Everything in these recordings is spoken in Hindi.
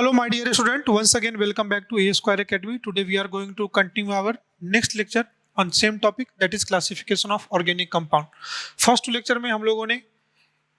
Hello, my dear student. Once again, welcome back to A Square Academy. Today, we are going to continue our next lecture on same topic, that is classification of organic compound. First lecture में हम लोगों ने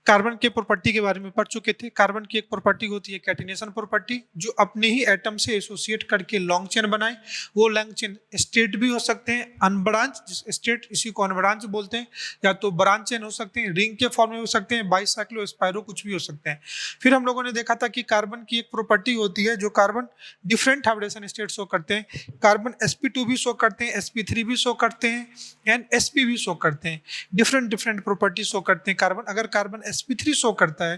कार्बन के प्रॉपर्टी के बारे में पढ़ चुके थे। कार्बन की एक प्रॉपर्टी होती है कैटिनेशन प्रॉपर्टी, जो अपने ही एटम से एसोसिएट करके लॉन्ग चेन बनाए। वो लॉन्ग चेन स्ट्रेट भी हो सकते हैं, अनब्रांच स्ट्रेट, इसी को अनब्रांच बोलते हैं, या तो ब्रांच चेन हो सकते हैं, रिंग के फॉर्म में हो सकते हैं, बाइसाइक्लो स्पाइरो कुछ भी हो सकते हैं। फिर हम लोगों ने देखा था कि कार्बन की एक प्रॉपर्टी होती है जो carbon different hybridisation state show करते हैं। कार्बन sp2 भी शो करते हैं, sp3 भी शो करते हैं एंड sp भी शो करते हैं। डिफरेंट प्रॉपर्टी शो करते हैं कार्बन। अगर कार्बन sp3 शो करता है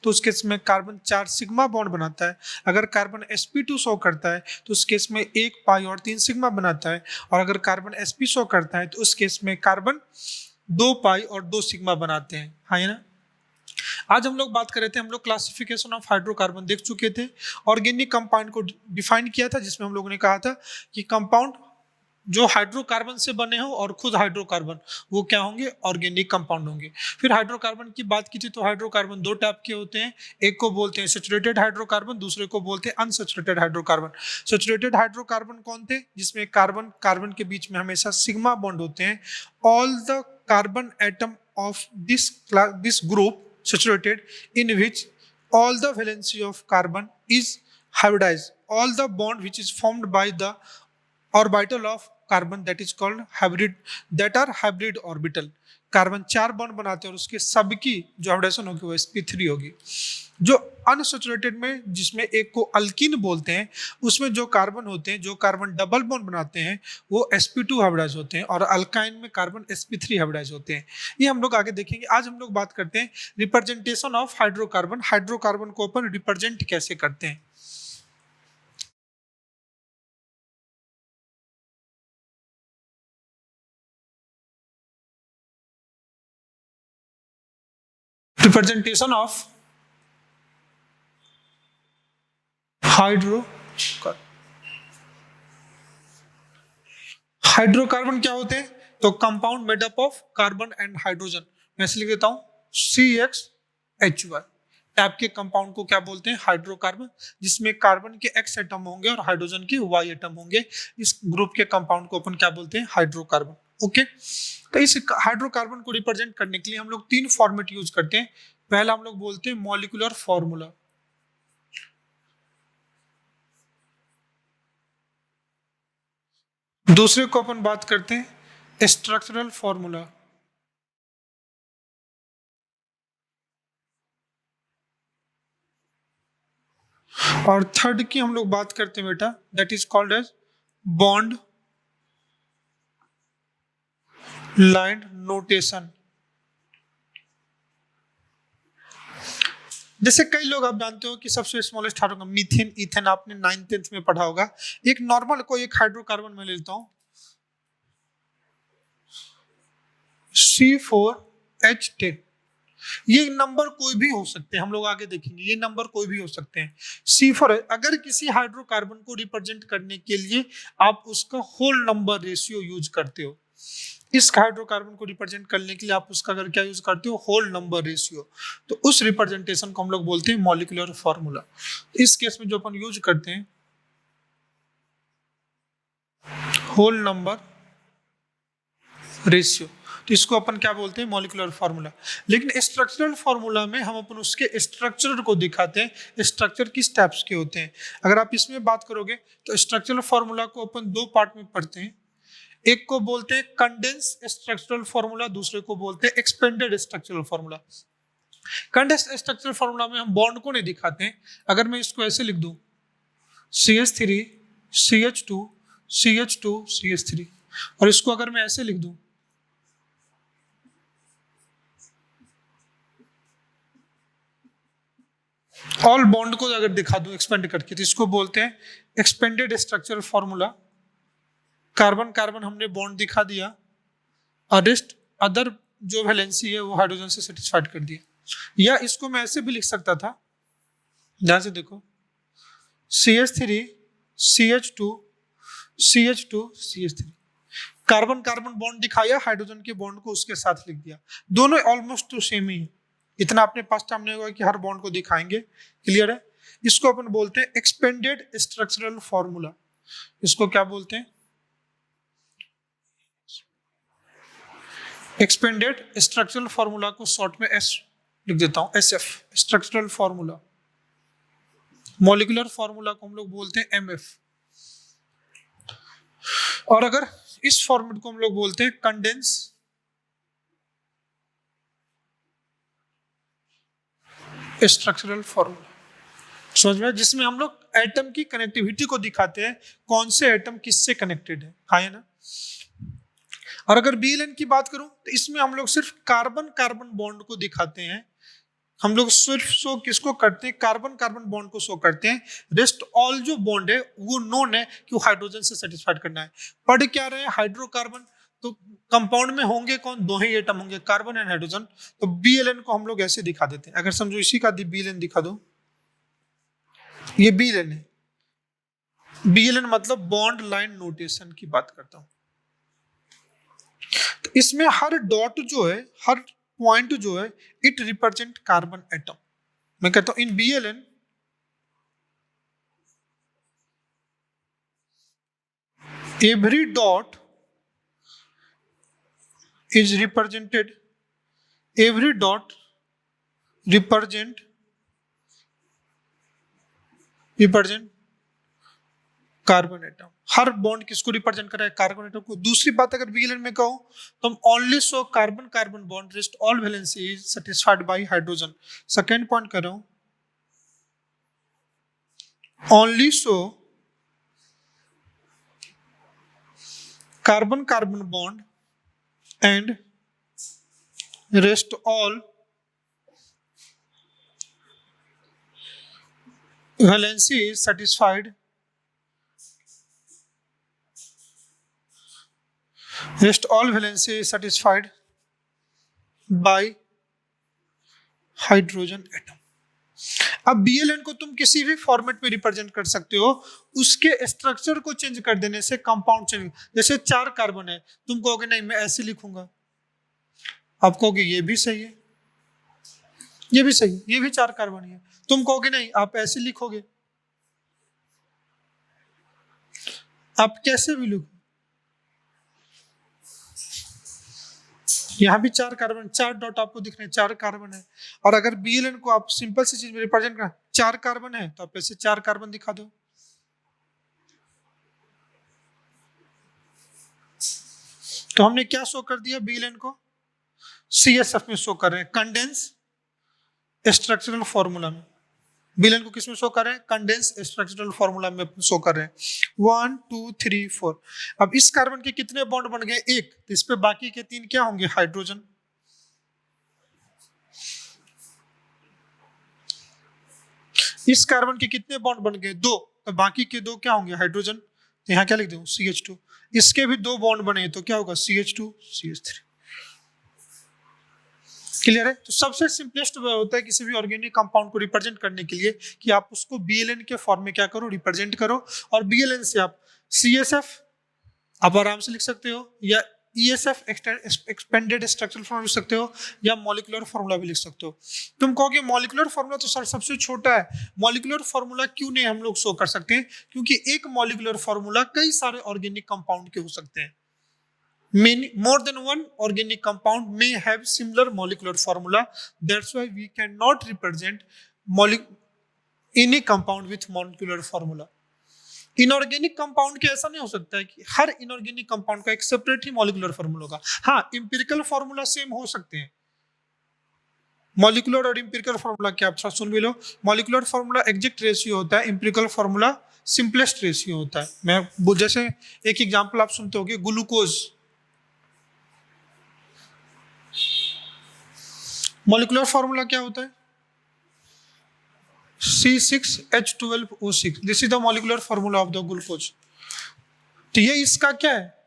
तो उस केस में कार्बन 4 सिग्मा बॉन्ड बनाता है। अगर कार्बन sp2 शो करता है तो उस केस में 1 पाई और 3 सिग्मा बनाता है। और अगर कार्बन sp शो करता है तो उस केस में कार्बन 2 पाई और 2 सिग्मा बनाते हैं। हाँ ना। आज हम लोग बात कर रहे थे, हम लोग क्लासिफिकेशन ऑफ हाइड्रोकार्बन देख चुके थे, ऑर्गेनिक कंपाउंड को डिफाइन किया था, जिसमें हम लोगों ने कहा था कि कंपाउंड जो हाइड्रोकार्बन से बने हो और खुद हाइड्रोकार्बन, वो क्या होंगे, ऑर्गेनिक कंपाउंड होंगे। फिर हाइड्रोकार्बन की बात की थी तो हाइड्रोकार्बन 2 टाइप के होते हैं। एक को बोलते हैं सैचुरेटेड हाइड्रोकार्बन, दूसरे को बोलते हैं अनसैचुरेटेड हाइड्रोकार्बन। सैचुरेटेड हाइड्रोकार्बन कौन थे? जिसमें कार्बन कार्बन के बीच में हमेशा सिग्मा बॉन्ड होते हैं। All the carbon atom of this group saturated in which all the valency of carbon is hybridized. All the bond which is formed by the orbital of carbon, that is called hybrid, that are hybrid orbital. Carbon 4 bond बनाते हैं और उसके सबकी जो हाइब्रिडेशन होगी वो sp3 होगी। जो अनसैचुरेटेड में, जिसमें एक को अल्कीन बोलते हैं, उसमें जो कार्बन होते हैं, जो कार्बन डबल बॉन्ड बनाते हैं, वो sp2 हाइब्रिडाइज होते हैं, और अल्काइन में कार्बन sp3 हाइब्रिडाइज होते हैं। ये हम लोग आगे देखेंगे। आज हम लोग बात करते हैं रिप्रेजेंटेशन ऑफ हाइड्रोकार्बन। हाइड्रोकार्बन को अपन रिप्रेजेंट कैसे करते हैं। रिप्रेजेंटेशन ऑफ हाइड्रोकार्बन क्या होते हैं? तो compound made up of carbon and hydrogen. मैं ऐसे लिख देता हूं CXHY टाइप के कंपाउंड को क्या बोलते हैं? हाइड्रोकार्बन। जिसमें कार्बन के X एटम होंगे और हाइड्रोजन के Y एटम होंगे। इस ग्रुप के कंपाउंड को अपन क्या बोलते हैं? हाइड्रोकार्बन। ओके, तो इस हाइड्रोकार्बन को रिप्रेजेंट करने के लिए हम लोग 3 फॉर्मेट यूज करते हैं। पहला हम लोग बोलते हैं मॉलिक्यूलर फॉर्मूला, दूसरे को अपन बात करते हैं स्ट्रक्चरल फॉर्मूला, और थर्ड की हम लोग बात करते हैं बेटा, that is called as bond line notation. जैसे कई लोग आप जानते हो कि सबसे स्मॉलेस्ट हाइड्रोकार्बन मीथेन, इथेन आपने 9th 10th में पढ़ा होगा। एक नॉर्मल को एक हाइड्रोकार्बन में लेता हूं C4H10। ये नंबर कोई भी हो सकते हैं, हम लोग आगे देखेंगे, ये नंबर कोई भी हो सकते हैं। C4, अगर किसी हाइड्रोकार्बन को रिप्रेजेंट करने के लिए आप उसका होल नंबर रेशियो यूज करते हो, इस हाइड्रोकार्बन को रिप्रेजेंट करने के लिए आप उसका अगर क्या यूज करते हो? Whole number ratio. तो उस रिप्रेजेंटेशन को हम लोग बोलते हैं मॉलिक्यूलर फॉर्मूला। इस केस में जो अपन यूज करते हैं होल नंबर रेशियो, तो इसको अपन क्या बोलते हैं? Molecular formula. लेकिन स्ट्रक्चरल फार्मूला में हम अपन उसके स्ट्रक्चर को दिखाते हैं, स्ट्रक्चर किस टाइप्स के होते हैं। अगर आप इसमें बात करोगे तो स्ट्रक्चरल फार्मूला को अपन 2 पार्ट में पढ़ते हैं। एक को बोलते हैं कंडेंस स्ट्रक्चरल फार्मूला, दूसरे को बोलते हैं expanded structural formula. Condense structural formula में हम बॉन्ड को नहीं दिखाते हैं। अगर मैं इसको ऐसे लिख दूं CH3 CH2 CH2 CH3, और इसको अगर मैं ऐसे लिख दूं ऑल बॉन्ड को अगर दिखा दूं एक्सपेंड करके, तो इसको बोलते हैं expanded structural formula. Carbon carbon हमने बॉन्ड दिखा दिया, और रेस्ट अदर जो वैलेंसी है वो हाइड्रोजन से सेटिस्फाइड कर दिया। या इसको मैं ऐसे भी लिख सकता था, ध्यान से देखो CH3 CH2 CH2 CH3, carbon carbon bond दिखाया, हाइड्रोजन के बॉन्ड को उसके साथ लिख दिया। दोनों ऑलमोस्ट तो सेम ही है, इतना अपने पास टाइम नहीं होगा कि हर बॉन्ड को दिखाएंगे। क्लियर है? इसको अपन बोलते हैं एक्सपेंडेड स्ट्रक्चरल फॉर्मूला। इसको क्या बोलते हैं? एक्सपेंडेड स्ट्रक्चरल फॉर्मूला को शॉर्ट में एस लिख देता हूं, SF, structural formula. Molecular formula को हम लोग बोलते हैं एमएफ। और अगर इस फॉर्मेट को हम लोग बोलते हैं कंडेंस स्ट्रक्चरल फॉर्मूला। समझ में? जिसमें हम लोग एटम की कनेक्टिविटी को दिखाते हैं, कौन से एटम किससे कनेक्टेड है, हाँ ना। और अगर बीएलएन की बात करूं तो इसमें हम लोग सिर्फ कार्बन कार्बन बॉन्ड को दिखाते हैं। हम लोग सिर्फ शो किसको करते हैं? कार्बन कार्बन बॉन्ड को शो करते हैं। रेस्ट ऑल जो बॉन्ड है वो नोन है कि वो हाइड्रोजन से सेटिस्फाइड करना है। पढ़ क्या रहे हैं? हाइड्रोकार्बन। तो कंपाउंड में होंगे कौन? दो ही एटम होंगे, कार्बन एंड हाइड्रोजन। तो बीएलएन को हम लोग ऐसे दिखा देते हैं। अगर समझो इसी का बीएलएन दिखा दो, ये बीएलएन है। बीएलएन मतलब बॉन्ड लाइन नोटेशन की बात करता हूं। तो इसमें हर डॉट जो है, हर पॉइंट जो है, इट रिप्रेजेंट कार्बन एटम। मैं कहता हूं इन बीएलएन every dot is represented, every dot represent carbon atom. Her bond किसको रिप्रेजेंट कर रहा है? कार्बन एटम को। दूसरी बात अगर बीएलएन में कहूं तो हम only show carbon carbon bond, rest all valency is satisfied bye hydrogen. Second point कर रहा हूं, only show carbon carbon bond and rest all valency is satisfied, rest all valency is satisfied by hydrogen atom. अब बीएलएन को तुम किसी भी फॉर्मेट में रिप्रेजेंट कर सकते हो, उसके स्ट्रक्चर को चेंज कर देने से कंपाउंड चेंज। जैसे 4 कार्बन है, तुम कहोगे नहीं मैं ऐसे लिखूंगा, आप कहोगे ये भी सही है, ये भी सही है, ये भी 4 कार्बन है, तुम कहोगे नहीं आप ऐसे लिखोगे, आप कैसे भी लिखो, यहां भी 4 कार्बन, 4 डॉट आपको दिख रहे हैं, 4 कार्बन है। और अगर बीएलएन को आप सिंपल सी चीज में रिप्रेजेंट करना, 4 कार्बन है तो आप ऐसे 4 कार्बन दिखा दो। तो हमने क्या शो कर दिया बीएलएन को? सीएसएफ में शो कर रहे हैं, कंडेंस स्ट्रक्चरल फॉर्मूला में। बीएलएन को किस में शो कर रहे हैं? कंडेंस स्ट्रक्चरल फॉर्मूला में शो कर रहे हैं। 1 2 3 4। अब इस कार्बन के कितने बॉन्ड बन गए? 1। तो इस पे बाकी के 3 क्या होंगे? हाइड्रोजन। इस कार्बन के कितने बॉन्ड बन गए? 2। तो बाकी के 2 क्या होंगे? हाइड्रोजन। तो यहाँ क्या लिख दूं? CH2। इसके भी 2 बॉन्ड बने तो क्या होगा? CH2 CH3। क्लियर है? तो सबसे सिंपलेस्ट वे होता है किसी भी ऑर्गेनिक कंपाउंड को रिप्रेजेंट करने के लिए कि आप उसको बीएलएन के फॉर्म में क्या करो? रिप्रेजेंट करो। और बीएलएन से आप सीएसएफ आप आराम से लिख सकते हो, या ईएसएफ एक्सपेंडेड स्ट्रक्चरल फॉर्मूला लिख सकते हो, या मॉलिक्यूलर फॉर्मूला भी लिख सकते हो। तुम कहोगे मॉलिक्यूलर फॉर्मूला तो सर सबसे छोटा है, मॉलिक्यूलर फॉर्मूला क्यों नहीं हम लोग शो कर सकते हैं? क्योंकि एक मॉलिक्यूलर फॉर्मूला कई सारे ऑर्गेनिक कंपाउंड के हो सकते हैं। More than one organic compound may have similar molecular formula. That's why we cannot represent any compound with molecular formula. Inorganic compound के ऐसा नहीं हो सकता है कि हर इनऑर्गेनिक कंपाउंड का एक सेपरेट ही मॉलिक्यूलर फॉर्मूला होगा। हाँ, इंपिरिकल फॉर्मूला सेम हो सकते हैं। मॉलिक्यूलर और इंपिरिकल फॉर्मूला क्या, आप सुन भी लो। मॉलिक्यूलर फॉर्मूला एग्जैक्ट रेशियो होता है, इंपिरिकल फॉर्मूला सिंपलेस्ट रेशियो होता है। मैं जैसे एक एग्जांपल आप सुनते होंगे, ग्लूकोज। मॉलिक्यूलर फॉर्मूला क्या होता है? C6H12O6। This is the molecular formula of the glucose. तो ये इसका क्या है?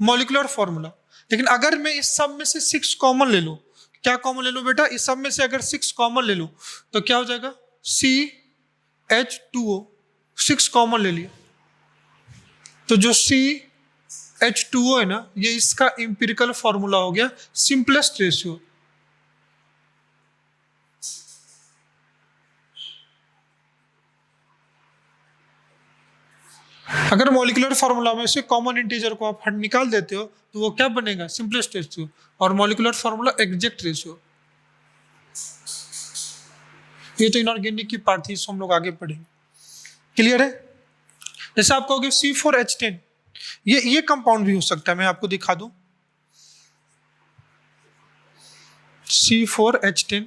Molecular formula. लेकिन अगर मैं इस सब में से 6 कॉमन ले लूं, क्या कॉमन ले लूं बेटा? इस सब में से अगर 6 कॉमन ले लूं तो क्या हो जाएगा? CH2O। 6 कॉमन ले लिया तो जो CH2O है ना, ये इसका इंपिरिकल फॉर्मूला हो गया, सिंपलेस्ट रेशियो। अगर मॉलिक्यूलर फार्मूला में से कॉमन इंटीजर को आप निकाल देते हो तो वो क्या बनेगा? Simplest ratio. और मॉलिक्यूलर फार्मूला एग्जैक्ट रेशियो। ये तो इनऑर्गेनिक की पार्ट थी, इसको हम लोग आगे पढ़ेंगे। क्लियर है? जैसे आप कहोगे C4H10, ये कंपाउंड भी हो सकता है, मैं आपको दिखा दूं। C4H10,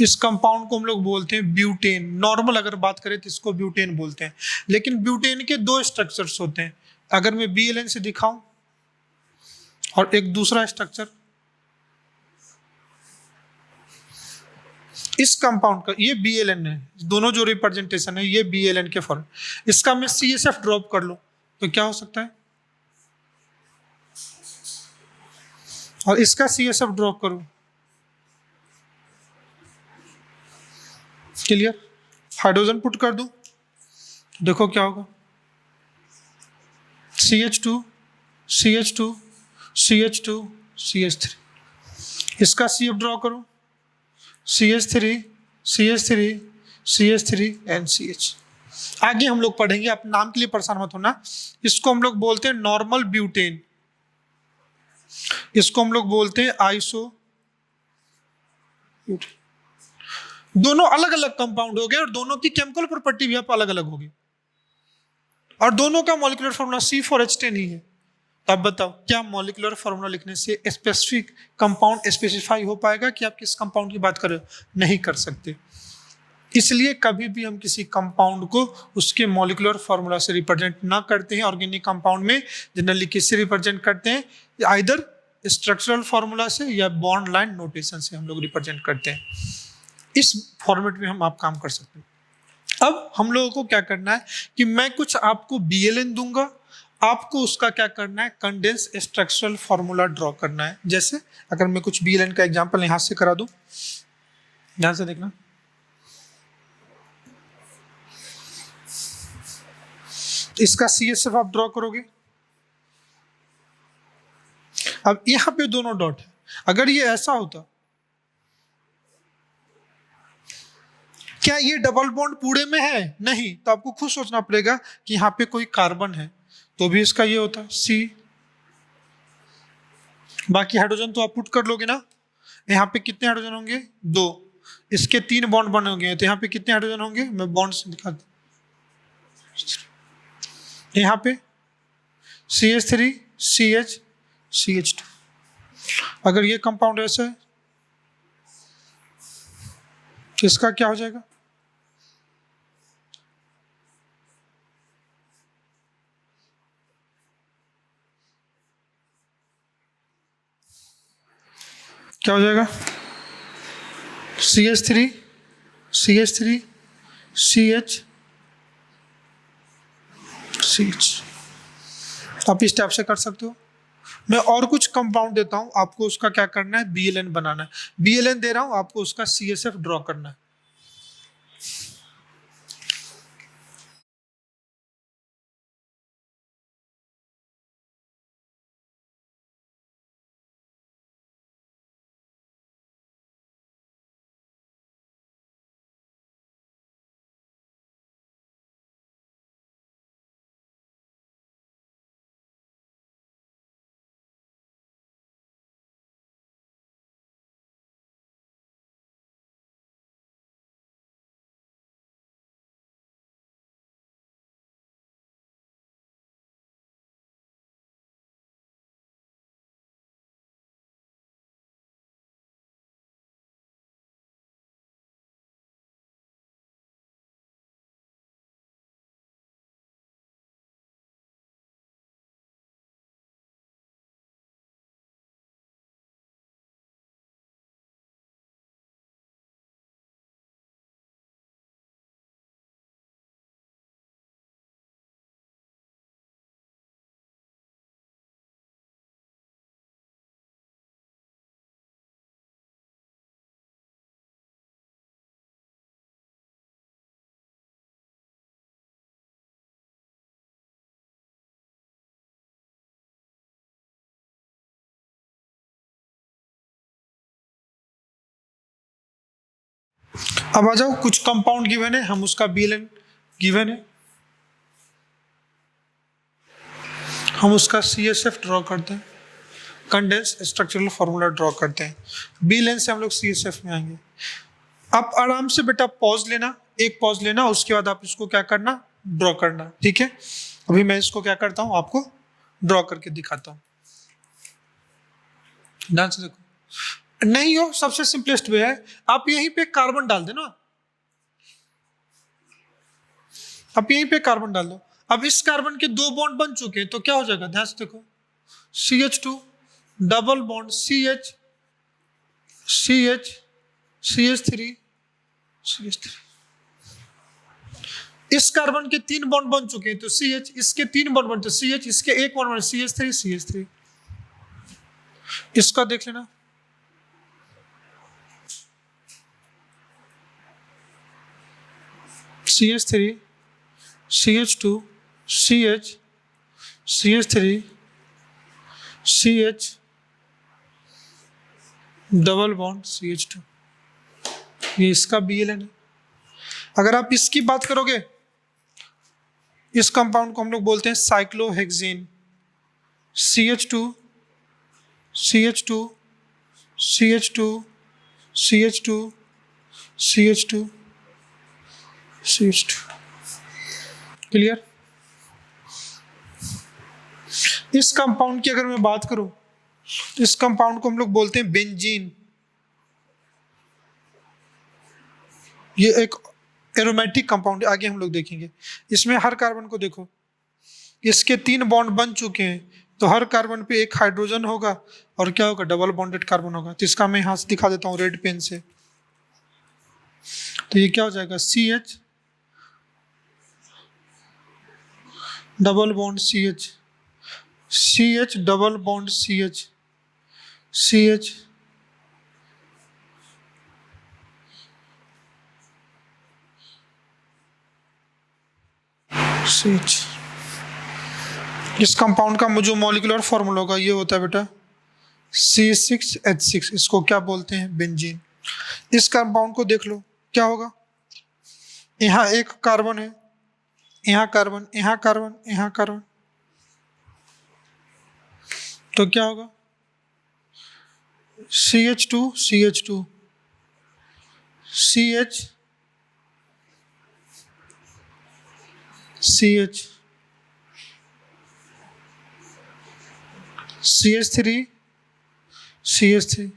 इस कंपाउंड को हम लोग बोलते हैं ब्यूटेन। नॉर्मल अगर बात करें तो इसको ब्यूटेन बोलते हैं, लेकिन ब्यूटेन के दो स्ट्रक्चर्स होते हैं। अगर मैं BLN से दिखाऊं और एक दूसरा स्ट्रक्चर, इस कंपाउंड का ये BLN है, दोनों जो रिप्रेजेंटेशन है ये BLN के फॉर्म। इसका मैं CSF ड्रॉप कर लूं तो क्या हो सकता है? और इसका CSF ड्रॉप करूं, क्लियर? हाइड्रोजन पुट कर दूं, देखो क्या होगा? CH2 CH2 CH2 CH3। इसका CF ड्रॉ करूं, CH3 CH3 CH3 and CH। आगे हम लोग पढ़ेंगे, आप नाम के लिए परेशान मत होना। इसको हम लोग बोलते हैं नॉर्मल ब्यूटेन, इसको हम लोग बोलते हैं आइसो। दोनों अलग अलग कंपाउंड हो गए और दोनों की केमिकल प्रॉपर्टी भी आप अलग अलग होगी, और दोनों का मॉलिक्यूलर फार्मूला C4H10 ही है। तो आप बताओ, क्या मॉलिक्यूलर फार्मूला लिखने से स्पेसिफिक कंपाउंड स्पेसिफाई हो पाएगा कि आप किस कंपाउंड की बात कर रहे हो? नहीं कर सकते। इसलिए कभी भी हम किसी कंपाउंड को उसके मॉलिक्यूलर फार्मूला से रिप्रेजेंट ना करते हैं। ऑर्गेनिक कंपाउंड में जनरली किससे रिप्रेजेंट करते हैं? आइदर स्ट्रक्चरल फार्मूला से या बॉन्ड लाइन नोटेशन से हम लोग रिप्रेजेंट करते हैं। इस फॉर्मेट में हम आप काम कर सकते हैं। अब हम लोगों को क्या करना है कि मैं कुछ आपको BLN दूंगा, आपको उसका क्या करना है? कंडेंस स्ट्रक्चरल फार्मूला ड्रॉ करना है। जैसे अगर मैं कुछ BLN का एग्जांपल यहां से करा दूं, ध्यान से देखना। इसका CSF आप ड्रॉ करोगे। अब यहां पे दोनों डॉट है, अगर ये ऐसा होता, क्या ये डबल बॉन्ड पूरे में है? नहीं, तो आपको खुद सोचना पड़ेगा कि यहाँ पे कोई कार्बन है, तो भी इसका ये होता C। बाकी हाइड्रोजन तो आप पुट कर लोगे ना। यहाँ पे कितने हाइड्रोजन होंगे? 2। इसके 3 बॉन्ड बने होंगे, तो यहाँ पे कितने हाइड्रोजन होंगे? मैं बॉन्ड से दिखा दूं। यहाँ पे CH3 CH CH2। अगर ये कंपाउंड ऐसा है तो इसका क्या हो जाएगा? क्या हो जाएगा? CH3 CH3 CH CH। आप इस टाइप से कर सकते हो। मैं और कुछ कंपाउंड देता हूं, आपको उसका क्या करना है? BLN बनाना है। BLN दे रहा हूं, आपको उसका CSF ड्रॉ करना है। अब आ जाओ, कुछ कंपाउंड गिवन है, हम उसका BLN गिवन है, हम उसका CSF ड्रॉ करते हैं, कंडेंस स्ट्रक्चरल फॉर्मूला ड्रॉ करते हैं। BLN से हम लोग CSF में आएंगे। आप आराम से बेटा पॉज लेना, एक पॉज लेना, उसके बाद आप इसको क्या करना, ड्रॉ करना, ठीक है। अभी मैं इसको क्या करता हूं, आपको ड्रॉ करके दिखाता हूं। ध्यान से देखो, नहीं हो सबसे सिंपलेस्ट वे है, आप यहीं पे कार्बन डाल देना, आप यहीं पे कार्बन डाल दो। अब इस कार्बन के 2 बॉन्ड बन चुके हैं, तो क्या हो जाएगा, ध्यान से देखो, CH2 double bond CH CH CH3 CH3। इस कार्बन के 3 बॉन्ड बन चुके हैं, तो CH, इसके 3 बॉन्ड बनते, CH, इसके 1 बॉन्ड बने, CH3 CH3। इसका देख लेना, CH3 CH2 CH CH3 CH double bond CH2, ये इसका BLN है। अगर आप इसकी बात करोगे, इस कंपाउंड को हम लोग बोलते हैं cyclohexane, CH2 CH2 CH2 CH2 CH2 CH2। Clear. इस कंपाउंड की अगर मैं बात करूं, इस कंपाउंड को हम लोग बोलते हैं बेंजीन। ये एक एरोमेटिक कंपाउंड है, आगे हम लोग देखेंगे। इसमें हर कार्बन को देखो, इसके 3 बॉन्ड बन चुके हैं, तो हर कार्बन पे एक हाइड्रोजन होगा और क्या होगा, डबल बॉन्डेड कार्बन होगा। तो इसका मैं यहां से दिखा देता हूं रेड पेन से। तो ये क्या हो जाएगा, CH double bond CH CH double bond CH CH CH। इस कंपाउंड का जो मॉलिक्यूलर फॉर्मूला होगा ये होता है बेटा C6H6। इसको क्या बोलते हैं, बेंजीन। इस कंपाउंड को देख लो, क्या होगा, यहाँ एक कार्बन है, यहाँ कार्बन, यहाँ कार्बन, यहाँ कार्बन, तो क्या होगा, CH2 CH2 CH CH CH3 CH3,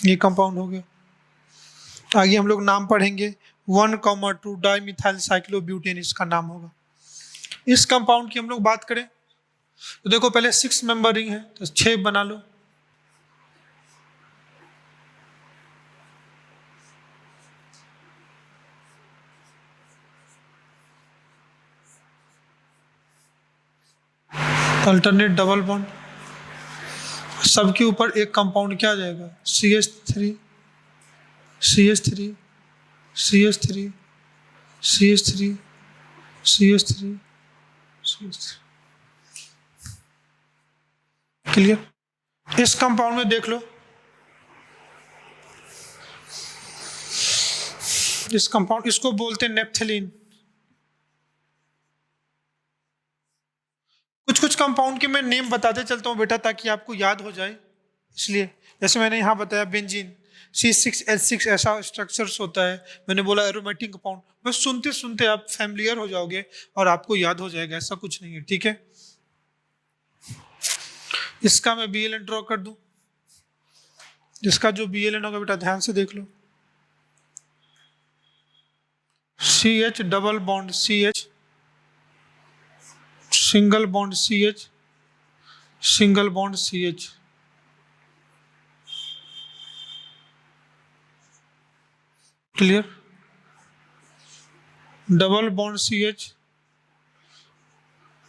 ये कंपाउंड हो गया। आगे हम लोग नाम पढ़ेंगे, 1,2 डाइमिथाइल साइक्लोब्यूटेन इसका नाम होगा। इस कंपाउंड की हम लोग बात करें तो देखो, पहले 6 मेंबर रिंग है, तो 6 बना लो। अल्टरनेट डबल बॉन्ड, सबके ऊपर एक कंपाउंड क्या आ जाएगा, CH3 CH3 CH3 CH3 CH3 CH3। Clear. इस कंपाउंड में देख लो, इस कंपाउंड, इसको बोलते हैं नेप्थलीन। कुछ कुछ कंपाउंड के मैं नेम बताते चलता हूं बेटा, ताकि आपको याद हो जाए, इसलिए जैसे मैंने यहां बताया बेंजीन, C6H6 ऐसा स्ट्रक्चर्स होता है। मैंने बोला एरोमेटिक कंपाउंड, बस सुनते सुनते आप फैमिलियर हो जाओगे और आपको याद हो जाएगा, ऐसा कुछ नहीं है, ठीक है। इसका मैं BLN ड्रॉ कर दूं, इसका जो BLN होगा बेटा ध्यान से देख लो, CH double bond CH single bond CH single bond CH। Clear. Double bond CH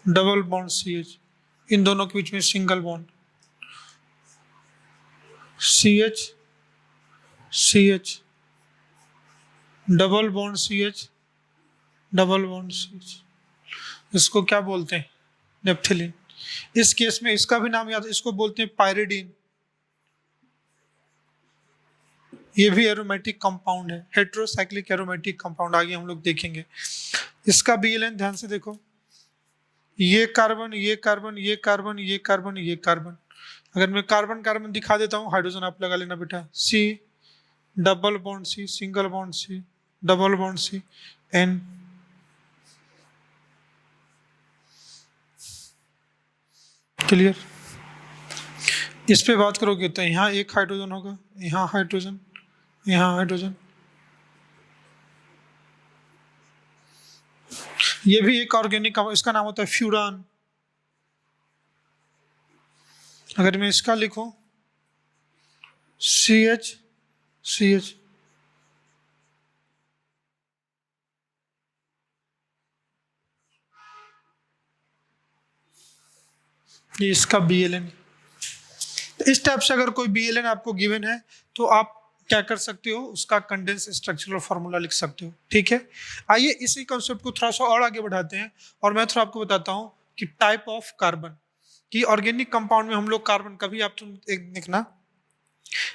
double bond CH, इन दोनों के बीच में single bond CH CH double bond CH double bond CH। इसको क्या बोलते हैं, नेप्थलीन। इस केस में इसका भी नाम याद, इसको बोलते हैं पायरिडीन। ये भी एरोमेटिक कंपाउंड है, हेटेरोसाइक्लिक एरोमेटिक कंपाउंड, आगे हम लोग देखेंगे। इसका BLN ध्यान से देखो, ये कार्बन, ये कार्बन, ये कार्बन, ये कार्बन, ये कार्बन। अगर मैं कार्बन कार्बन दिखा देता हूँ, हाइड्रोजन आप लगा लेना बेटा, C double bond C, single bond C, double bond C, N। Clear? इस पे बात करोगे तो यहाँ एक हाइड्रोजन होगा, यहाँ हाइड्रोजन, यहाँ हाइड्रोजन। ये भी एक ऑर्गेनिक, इसका नाम होता है फ्यूरान। अगर मैं इसका लिखूं CH CH, ये इसका BLN। तो इस टाइप से अगर कोई BLN आपको गिवन है तो आप क्या कर सकते हो, उसका कंडेंस स्ट्रक्चरल फॉर्मूला लिख सकते हो। ठीक है, आइए इसी कॉन्सेप्ट को थोड़ा सा और आगे बढ़ाते हैं और मैं थोड़ा आपको बताता हूं कि टाइप ऑफ कार्बन, कि ऑर्गेनिक कंपाउंड में हम लोग कार्बन, कभी आप तुम एक देखना,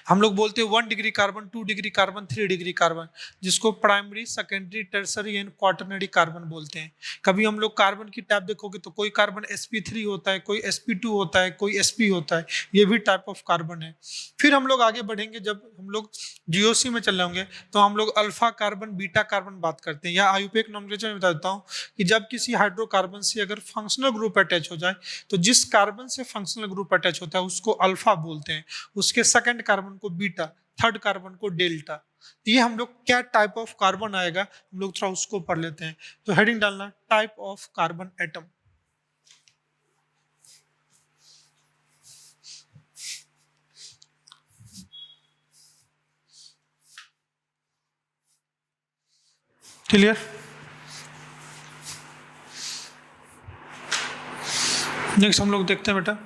हम लोग बोलते हैं 1 degree carbon, 2 degree carbon, 3 degree carbon, जिसको primary, secondary, tertiary and quaternary carbon बोलते हैं। कभी हम लोग कार्बन की टाइप देखोगे तो कोई कार्बन sp3 होता है, कोई sp2 होता है, कोई sp होता है, ये भी टाइप ऑफ कार्बन है। फिर हम लोग आगे बढ़ेंगे, जब हम लोग GOC में चल होंगे तो हम लोग अल्फा कार्बन, बीटा कार्बन बात करते हैं। या आयुपेक नॉमेनक्लेचर में बता देता हूँ कि जब किसी हाइड्रोकार्बन से अगर फंक्शनल ग्रुप अटैच हो जाए तो जिस कार्बन से फंक्शनल ग्रुप अटैच होता है उसको अल्फा बोलते हैं, उसके सेकंड कार्बन को बीटा, थर्ड कार्बन को डेल्टा। तो ये हम लोग क्या टाइप ऑफ कार्बन आएगा, हम लोग थोड़ा उसको पढ़ लेते हैं। तो हेडिंग डालना type of carbon atom. Clear? Next हम लोग देखते हैं बेटा,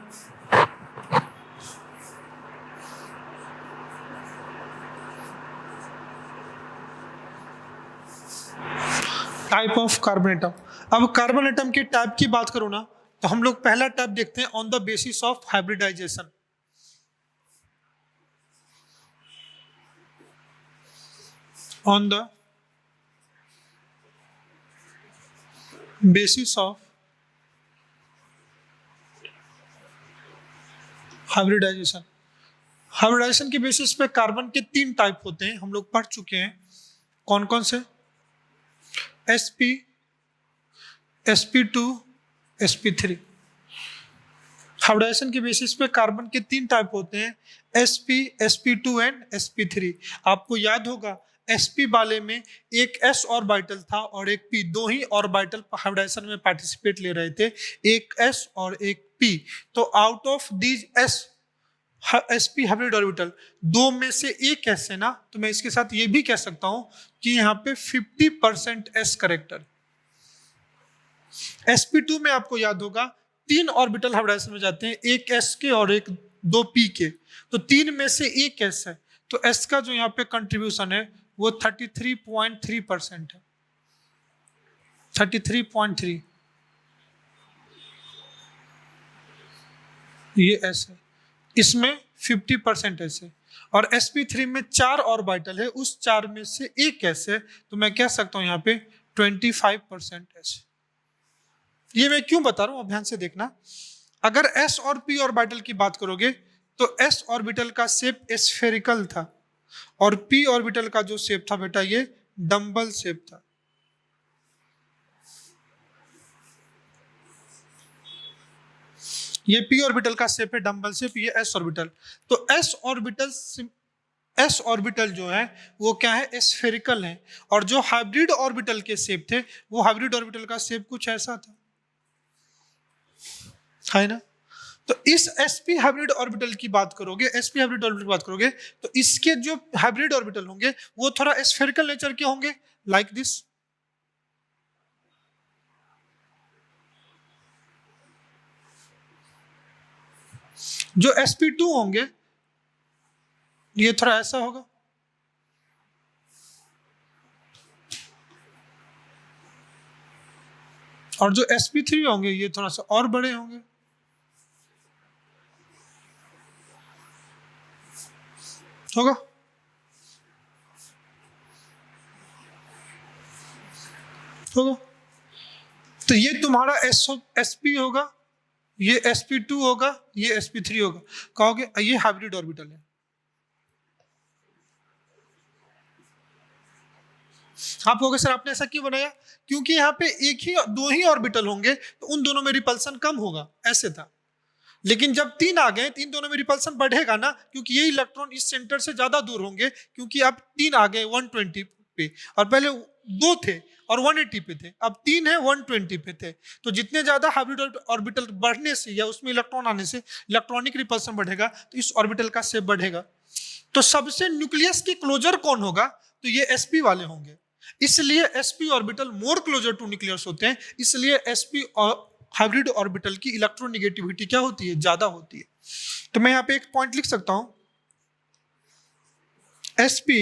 टाइप ऑफ कार्बन एटम। अब कार्बन एटम के टाइप की बात करूं ना तो हम लोग पहला टाइप देखते हैं on the basis of hybridisation. On the basis of hybridisation. Hybridisation के बेसिस पे कार्बन के 3 टाइप होते हैं, हम लोग पढ़ चुके हैं। कौन कौन से? sp, sp2, sp3। हाइब्रिडाइजेशन के बेसिस पे कार्बन के 3 टाइप होते हैं, sp, sp2 एंड sp3। आपको याद होगा sp वाले में एक s ऑर्बिटल था और एक p, दो ही ऑर्बिटल हाइब्रिडाइजेशन में पार्टिसिपेट ले रहे थे, एक s और एक p। तो out of these sp hybrid orbital, दो में से एक s है ना, तो मैं इसके साथ ये भी कह सकता हूं कि यहाँ पे 50% s करेक्टर। sp2 में आपको याद होगा 3 ऑर्बिटल हाइब्रिडाइजेशन में जाते हैं, एक s के और एक 2 p के, तो 3 में से एक s है, तो s का जो यहाँ पे कंट्रीब्यूशन है वो 33.3% है, 33.3 ये s है, इसमें 50% s है। और sp3 में 4 ऑर्बिटल है, उस 4 में से एक s है, तो मैं कह सकता हूं यहाँ पे 25% s। ये मैं क्यों बता रहा हूं, अब ध्यान से देखना। अगर s और p ऑर्बिटल की बात करोगे तो s ऑर्बिटल का शेप स्फेरिकल था और p ऑर्बिटल का जो शेप था बेटा ये डंबल शेप था। ये p ऑर्बिटल का शेप है डंबल शेप, ये s ऑर्बिटल। तो s ऑर्बिटल जो है वो क्या है, स्फेरिकल है। और जो हाइब्रिड ऑर्बिटल के शेप थे वो हाइब्रिड ऑर्बिटल का शेप कुछ ऐसा था, है ना। तो इस sp हाइब्रिड ऑर्बिटल की बात करोगे, sp हाइब्रिड ऑर्बिटल की बात करोगे तो इसके जो हाइब्रिड ऑर्बिटल होंगे वो थोड़ा स्फेरिकल नेचर के होंगे, लाइक दिस। जो sp2 होंगे ये थोड़ा ऐसा होगा, और जो sp3 होंगे ये थोड़ा सा और बड़े होंगे। होगा? होगा। तो ये तुम्हारा sp होगा, ये sp2 होगा, ये sp3 होगा। कहोगे ये हाइब्रिड ऑर्बिटल है। आप कहोगे सर आपने ऐसा क्यों बनाया? क्योंकि यहाँ पे दो ही ऑर्बिटल होंगे तो उन दोनों में रिपल्सन कम होगा, ऐसे था। लेकिन जब 3 आ गए, 3 दोनों में रिपल्सन बढ़ेगा ना, क्योंकि ये इलेक्ट्रॉन इस सेंटर से ज्यादा दूर होंगे, क्योंकि अब 3 आ गए 120 पे, और पहले 2 थे और 180 पे थे, अब 3 है 120 पे थे। तो जितने ज्यादा हाइब्रिड ऑर्बिटल बढ़ने से या उसमें इलेक्ट्रॉन आने से इलेक्ट्रॉनिक रिपल्सन बढ़ेगा, तो इस ऑर्बिटल का शेप बढ़ेगा। तो सबसे न्यूक्लियस की क्लोजर कौन होगा? तो ये sp वाले होंगे। इसलिए sp orbital more closer to nucleus होते हैं, इसलिए sp हाइब्रिड ऑर्बिटल की इलेक्ट्रोनेगेटिविटी क्या होती है? ज्यादा होती है। तो मैं यहां पे एक पॉइंट लिख सकता हूं, sp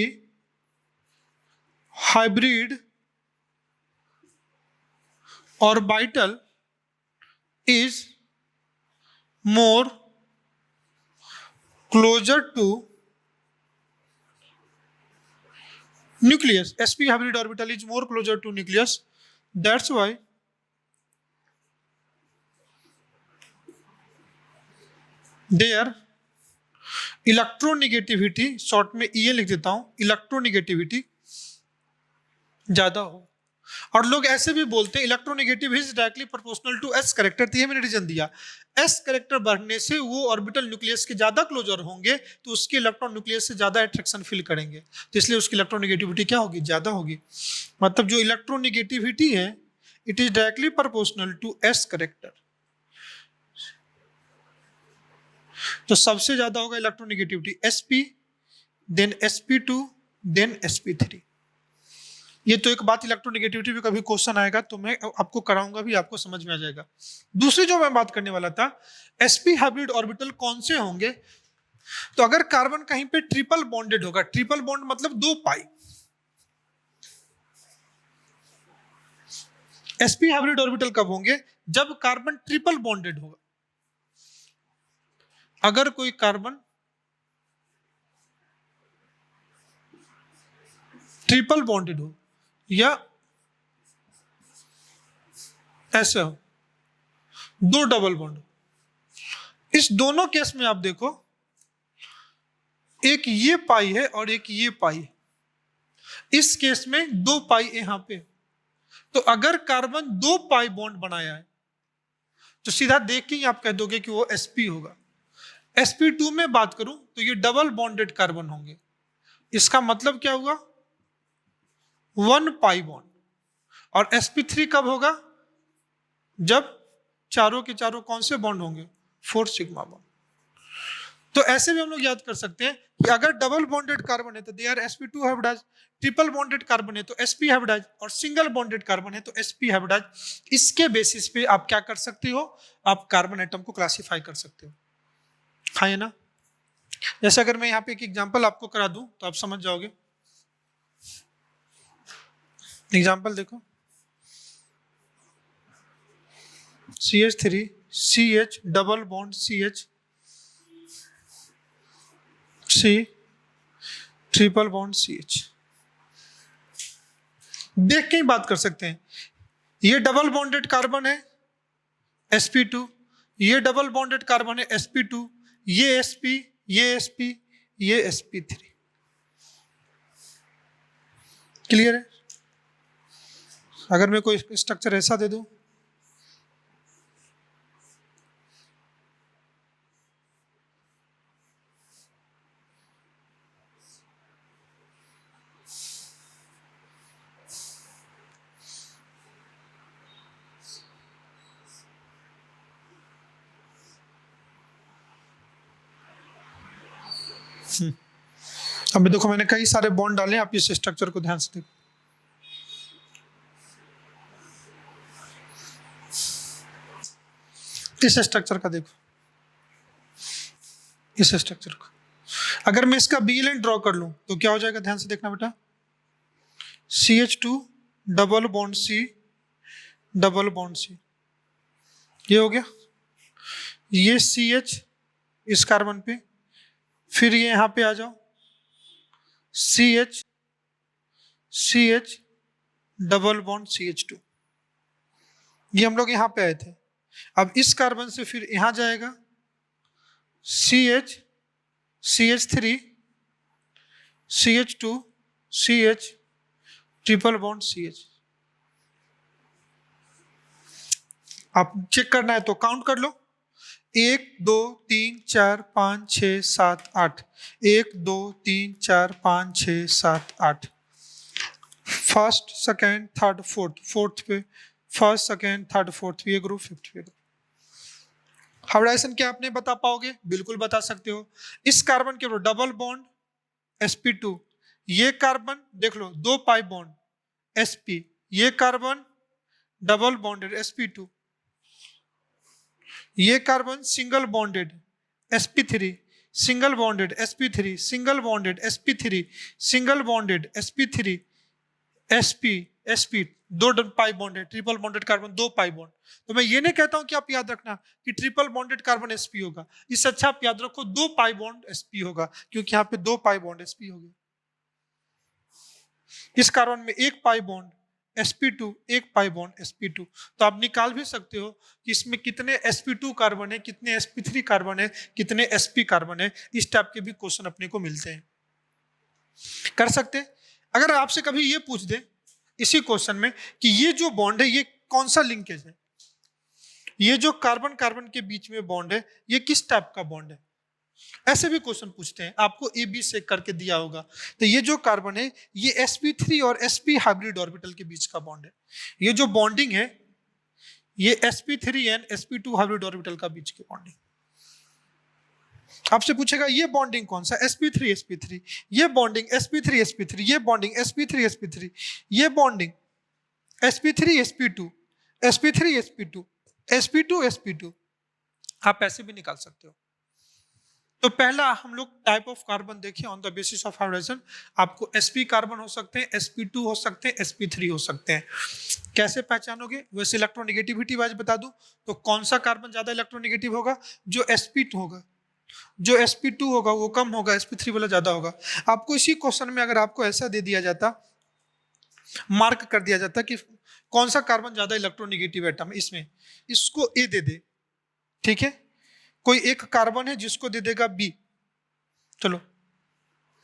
hybrid orbital is more closer to nucleus. sp hybrid orbital is more closer to nucleus. That's why their electronegativity, short में ये लिख देता हूं, इलेक्ट्रोनेगेटिविटी ज्यादा हो। और लोग ऐसे भी बोलते हैं electronegative is directly proportional to S character. तो ये मैंने रीजन दिया, एस करेक्टर बढ़ने से वो ऑर्बिटल न्यूक्लियस के ज्यादा क्लोजर होंगे, तो उसके इलेक्ट्रॉन न्यूक्लियस से ज्यादा अट्रैक्शन फील करेंगे, तो इसलिए उसकी इलेक्ट्रोनेगेटिविटी क्या होगी? ज्यादा होगी। मतलब जो इलेक्ट्रोनेगेटिविटी है it is directly proportional to S character. तो सबसे ज्यादा होगा electronegativity sp, then sp2, then sp3। ये तो एक बात, इलेक्ट्रोनेगेटिविटी पे कभी क्वेश्चन आएगा तो मैं आपको कराऊंगा भी, आपको समझ में आ जाएगा। दूसरी जो मैं बात करने वाला था, sp हाइब्रिड ऑर्बिटल कौन से होंगे? तो अगर कार्बन कहीं पे ट्रिपल बॉन्डेड होगा, ट्रिपल बॉन्ड मतलब 2 पाई, sp हाइब्रिड ऑर्बिटल कब होंगे? जब कार्बन ट्रिपल बॉन्डेड होगा। अगर कोई कार्बन ट्रिपल बॉन्डेड हो या ऐसे हो, 2 डबल बॉन्ड, इस दोनों केस में आप देखो, एक ये पाई है और एक ये पाई है। इस केस में 2 पाई यहां पे, तो अगर कार्बन 2 पाई बॉन्ड बनाया है तो सीधा देख के ही आप कह दोगे कि वो sp होगा। sp2 में बात करूं तो ये डबल बॉन्डेड कार्बन होंगे। इसका मतलब क्या हुआ? 1 पाई बॉन्ड। और sp3 कब होगा? जब चारों के चारों कौन से बॉन्ड होंगे? 4 सिग्मा बॉन्ड। तो ऐसे भी हम लोग याद कर सकते हैं कि अगर डबल बॉन्डेड कार्बन है तो they are sp2 hybridise, triple bonded carbon है तो sp हाइब्रिडाइज, और सिंगल बॉन्डेड कार्बन है तो sp हाइब्रिडाइज। इसके बेसिस पे आप क्या कर सकते हो? आप कार्बन एटम को क्लासिफाई कर सकते हो। हाँ है ना? जैसे अगर मैं यहाँ पे एक एग्जांपल आपको करा दूं तो आप समझ जाओगे। एग्जांपल देखो, CH3 CH double bond CH C triple bond CH। देख के ही बात कर सकते हैं। ये डबल बॉन्डेड कार्बन है sp2, ये डबल बॉन्डेड कार्बन है sp2, ये sp, ये sp, ये sp3। क्लियर है? अगर मैं कोई स्ट्रक्चर ऐसा दे दूं, अब देखो मैंने कई सारे बॉन्ड डाले, आप इस स्ट्रक्चर को ध्यान से देखो। इस स्ट्रक्चर का देखो, इस स्ट्रक्चर को अगर मैं इसका बी लाइन ड्रॉ कर लूं तो क्या हो जाएगा? ध्यान से देखना बेटा, CH2 double bond C double bond C, ये हो गया। ये CH इस कार्बन पे, फिर ये यहां पे आ जाओ CH CH double bond CH2। ये हम लोग यहां पे आए थे। अब इस कार्बन से फिर यहां जाएगा CH, CH3, CH2, CH, triple bond CH। आप चेक करना है तो काउंट कर लो, 1 2 3 4 5 6 7 8, 1 2 3 4 5 6 7 8, first second third fourth, fourth पे फर्स्ट सेकेंड थर्ड फोर्थ ये ग्रुप, फिफ्थ पे ग्रुप। हाइब्रिडाइजेशन क्या आपने बता पाओगे? बिल्कुल बता सकते हो। इस कार्बन के डबल बॉन्ड sp2, ये कार्बन देख लो 2 पाई बॉन्ड sp, ये कार्बन डबल बॉन्डेड sp2, ये carbon single bonded sp3, single bonded sp3, single bonded sp3, single bonded sp3, sp 2 पाई bonded, triple bonded carbon 2 pi bond. तो मैं ये नहीं कहता हूं कि आप याद रखना कि ट्रिपल बॉन्डेड कार्बन sp होगा, इससे अच्छा आप याद रखो 2 पाई बॉन्ड sp होगा, क्योंकि यहाँ पे 2 पाई बॉन्ड sp हो गया। इस कार्बन में 1 pi bond sp2, 1 pi bond sp2। तो आप निकाल भी सकते हो कि इसमें कितने sp2 कार्बन है, कितने sp3 कार्बन है, कितने sp कार्बन है। इस टाइप के भी क्वेश्चन अपने को मिलते हैं, कर सकते। अगर आपसे कभी ये पूछ दे इसी क्वेश्चन में कि ये जो बॉन्ड है ये कौन सा लिंकेज है, ये जो कार्बन कार्बन के बीच में बॉन्ड है ये किस टाइप का बॉन्ड है, ऐसे भी क्वेश्चन पूछते हैं। आपको ए बी से करके दिया होगा। तो ये जो कार्बन है ये sp3 और sp हाइब्रिड ऑर्बिटल के बीच का बॉन्ड है। ये जो बॉन्डिंग है ये sp3 and sp2 hybrid orbital का बीच के बॉन्डिंग। आपसे पूछेगा ये बॉन्डिंग कौन सा, sp3 sp3, ये बॉन्डिंग sp3 sp3, ये बॉन्डिंग sp3 sp3, ये bonding sp3 sp2, sp3 sp2, sp2 sp2। आप ऐसे भी निकाल सकते हो। तो पहला हम लोग टाइप ऑफ कार्बन देखें on the basis of hybridisation. आपको sp कार्बन हो सकते हैं, sp2 हो सकते हैं, sp3 हो सकते हैं। कैसे पहचानोगे? वैसे इलेक्ट्रोनेगेटिविटी वाइज बता दूं तो कौन सा कार्बन ज्यादा इलेक्ट्रोनेगेटिव होगा? जो sp2 होगा, जो sp2 होगा वो कम होगा, sp3 वाला ज्यादा होगा। आपको इसी क्वेश्चन में अगर आपको ऐसा दे दिया जाता, मार्क कर दिया जाता कि कौन सा कार्बन ज्यादा इलेक्ट्रोनेगेटिव एटम है, इसमें इसको ए दे दे, ठीक है। कोई एक कार्बन है जिसको दे देगा बी, चलो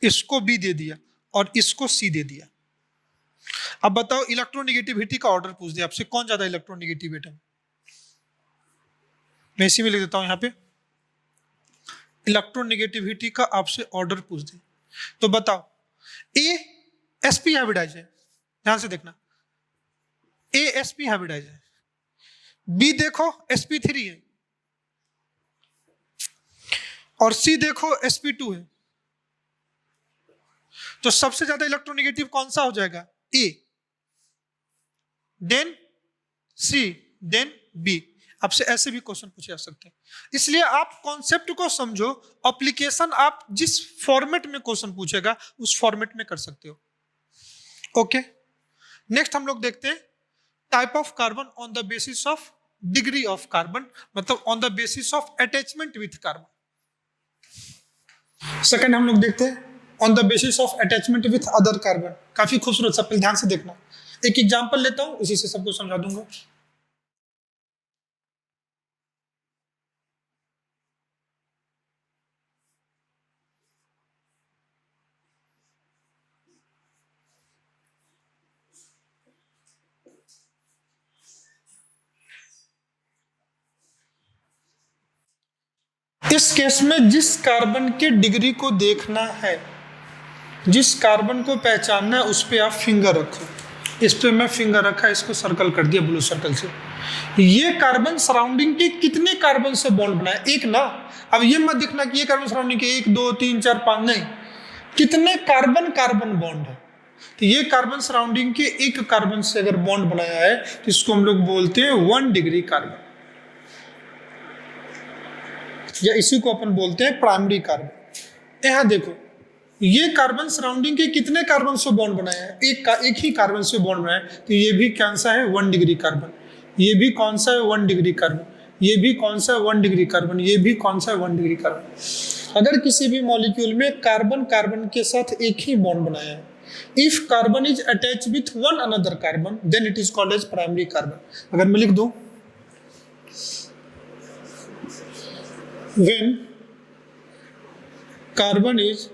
इसको बी दे दिया और इसको सी दे दिया। अब बताओ इलेक्ट्रोनेगेटिविटी का ऑर्डर पूछ दिया आपसे, कौन ज्यादा इलेक्ट्रोनेगेटिव एटम? मैं इसी में लिख देता हूं यहां पे, इलेक्ट्रोनेगेटिविटी का आपसे ऑर्डर पूछ दे तो बताओ ए sp हाइब्रिडाइज है, ध्यान से देखना, ए sp हाइब्रिडाइज है, बी देखो sp3 है और सी देखो sp2 है। तो सबसे ज्यादा इलेक्ट्रोनेगेटिव कौन सा हो जाएगा? ए, देन सी, देन बी। आपसे ऐसे भी क्वेश्चन पूछे जा सकते हैं। इसलिए आप कॉन्सेप्ट को समझो, एप्लीकेशन आप जिस फॉर्मेट में क्वेश्चन पूछेगा उस फॉर्मेट में कर सकते हो। ओके, नेक्स्ट हम लोग देखते हैं type of carbon on the basis of degree of carbon, मतलब on the basis of attachment with carbon. Second हम लोग देखते हैं on the basis of attachment with other carbon. काफी खूबसूरत, सब ध्यान से देखना। एक एग्जांपल लेता हूं, इसी से सबको समझा दूंगा। इस केस में जिस कार्बन के डिग्री को देखना है, जिस कार्बन को पहचानना है, उस पे आप फिंगर रखो। इस पे मैं फिंगर रखा, इसको सर्कल कर दिया ब्लू सर्कल से। ये कार्बन सराउंडिंग के कितने कार्बन से बॉन्ड बनाए? एक ना। अब ये मत देखना कि ये कार्बन सराउंडिंग के 1 2 3 4 5, नहीं, कितने कार्बन कार्बन बॉन्ड है। तो ये कार्बन सराउंडिंग के एक कार्बन से अगर बॉन्ड बनाया है तो इसको हम लोग बोलते हैं 1 डिग्री कार्बन, या इसी को अपन बोलते हैं प्राइमरी कार्बन। यहां देखो, ये कार्बन सराउंडिंग के कितने कार्बन से बॉन्ड बनाया है? एक ही कार्बन से बॉन्ड बनाया है। तो ये भी कौन सा है? 1 डिग्री कार्बन। ये भी कौन सा है? 1 डिग्री कार्बन। ये भी कौन सा है? 1 डिग्री कार्बन। ये भी कौन सा है? 1 डिग्री कार्बन। अगर किसी भी मॉलिक्यूल में कार्बन कार्बन के साथ एक ही बॉन्ड बनाया है if carbon is attach with one another carbon then it is called as primary carbon. अगर मैं लिख दूं when carbon is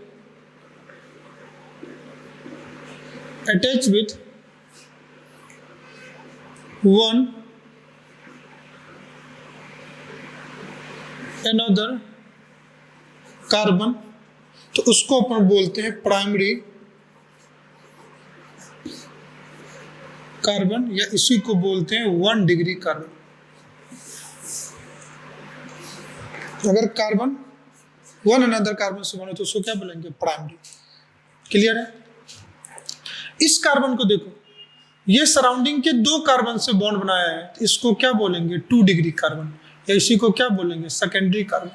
attached with one another carbon, तो उसको अपन बोलते हैं प्राइमरी कार्बन, या इसी को बोलते हैं 1 डिग्री कार्बन। अगर कार्बन वन अनदर कार्बन से बने तो उसको क्या बोलेंगे? प्राइमरी। क्लियर है? इस कार्बन को देखो, ये सराउंडिंग के 2 कार्बन से बॉन्ड बनाया है, तो इसको क्या बोलेंगे? 2 डिग्री कार्बन, या इसी को क्या बोलेंगे? Secondary carbon.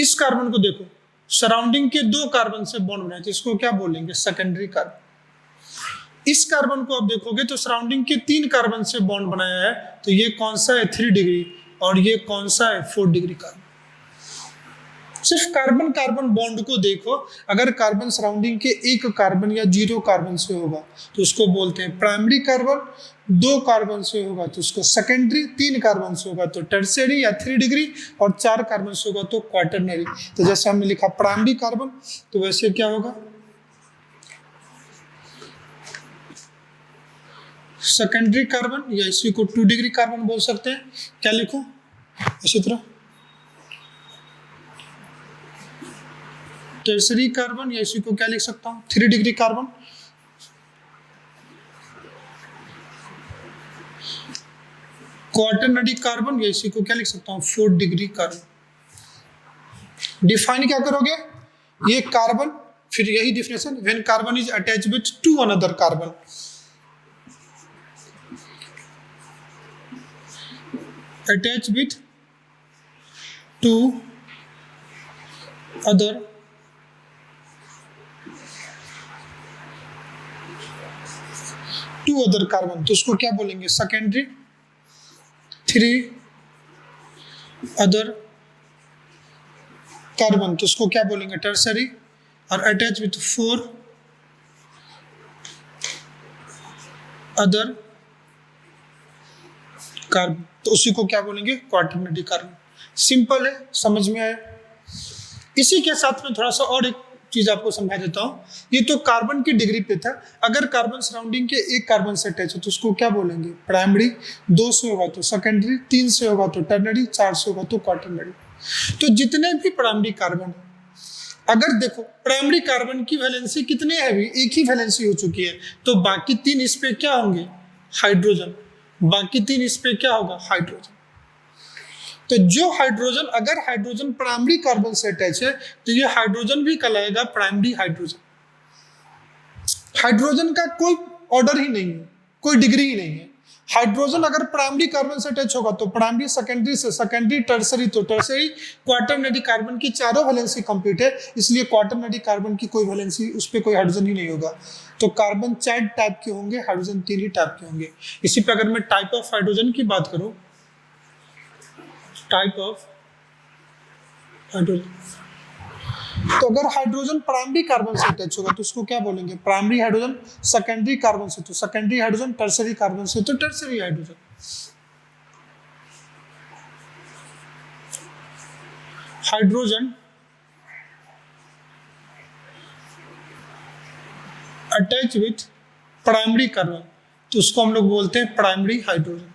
इस कार्बन को देखो, सराउंडिंग के 2 कार्बन से बॉन्ड बनाया, तो इसको क्या बोलेंगे? Secondary carbon. इस कार्बन को आप देखोगे तो सराउंडिंग के 3 कार्बन से बॉन्ड बनाया है, तो ये कौन सा है? 3 डिग्री, और ये कौन सा है? 4 डिग्री कार्बन। सिर्फ कार्बन कार्बन बॉन्ड को देखो, अगर कार्बन सराउंडिंग के 1 कार्बन या 0 कार्बन से होगा तो उसको बोलते हैं प्राइमरी कार्बन, 2 कार्बन से होगा तो उसको सेकेंडरी, 3 कार्बन से होगा तो टर्शियरी या 3 डिग्री, और 4 कार्बन से होगा तो क्वाटरनरी। तो जैसे हमने लिखा प्राइमरी कार्बन, तो वैसे क्या होगा? सेकेंडरी कार्बन, या इसी को 2 डिग्री कार्बन बोल सकते हैं। क्या लिखूं? इसी तरह टर्शरी कार्बन, या इसी को क्या लिख सकता हूं? 3 डिग्री कार्बन। क्वाटरनरी कार्बन, या इसी को क्या लिख सकता हूं? 4 डिग्री कार्बन। डिफाइन क्या करोगे? ये कार्बन, फिर यही definition, when carbon is attach with 2 another carbon, attach with 2 other carbon, तो उसको क्या बोलेंगे? सेकेंडरी। 3 अदर कार्बन, तो उसको क्या बोलेंगे? टर्शरी। और अटैच विथ 4 अदर कार्बन, तो उसी को क्या बोलेंगे? Quaternary carbon. सिंपल है, समझ में आया? इसी के साथ में थोड़ा सा और एक चीज आपको समझा देता हूं। ये तो कार्बन की डिग्री पे था। अगर कार्बन सराउंडिंग के 1 कार्बन से अटैच हो तो उसको क्या बोलेंगे? प्राइमरी। 2 से होगा तो सेकेंडरी, 3 से होगा तो टर्नरी, 4 से होगा तो क्वाटरनरी। तो जितने भी प्राइमरी कार्बन, अगर देखो प्राइमरी कार्बन की वैलेंसी कितने है? अभी 1 ही वैलेंसी हो चुकी है, तो बाकी 3 इस पे क्या होंगे? हाइड्रोजन। बाकी 3 इस पे क्या होगा? हाइड्रोजन। तो जो हाइड्रोजन, अगर हाइड्रोजन प्राइमरी कार्बन से अटैच है तो ये हाइड्रोजन भी कहलाएगा प्राइमरी हाइड्रोजन। हाइड्रोजन का कोई ऑर्डर ही नहीं है, कोई डिग्री ही नहीं है। हाइड्रोजन अगर प्राइमरी कार्बन से अटैच होगा तो प्राइमरी, सेकेंडरी से सेकेंडरी, टर्शरी तो टर्शरी, क्वाटरनरी कार्बन की चारों वैलेंसी कंप्लीट है, इसलिए क्वाटरनरी कार्बन की कोई वैलेंसी, उस पर कोई हाइड्रोजन ही नहीं होगा। तो कार्बन 4 टाइप के होंगे, हाइड्रोजन 3 ही टाइप के होंगे। इसी पर अगर मैं टाइप ऑफ हाइड्रोजन की बात करूं, टाइप ऑफ हाइड्रोजन, तो अगर हाइड्रोजन प्राइमरी कार्बन से अटैच होगा तो उसको क्या बोलेंगे? Primary hydrogen. सेकेंडरी कार्बन से तो सेकेंडरी हाइड्रोजन, टर्शरी कार्बन से तो tertiary hydrogen. Hydrogen attach with primary carbon, तो उसको हम लोग बोलते हैं primary hydrogen.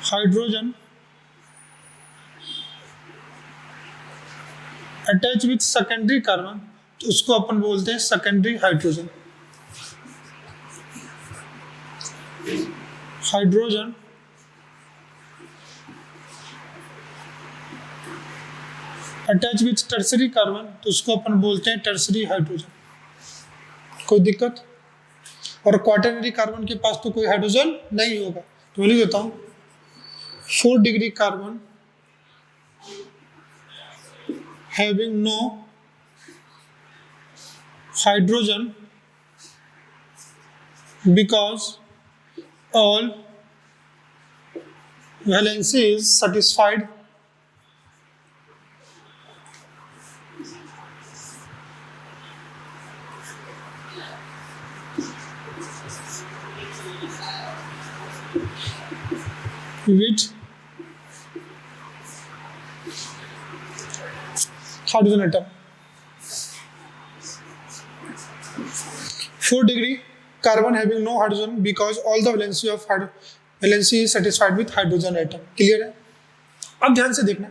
Hydrogen attach with secondary carbon, तो उसको अपन बोलते हैं secondary hydrogen. Hydrogen attach with tertiary carbon, तो उसको अपन बोलते हैं टर्शरी हाइड्रोजन। कोई दिक्कत? और क्वाटरनरी कार्बन के पास तो कोई हाइड्रोजन नहीं होगा, तो मैं लिख देता हूं 4 degree carbon having no hydrogen because all valency is satisfied hydrogen atom. 4 degree carbon having no hydrogen because all the valency is satisfied with hydrogen atom. Clear है? अब ध्यान से देखना,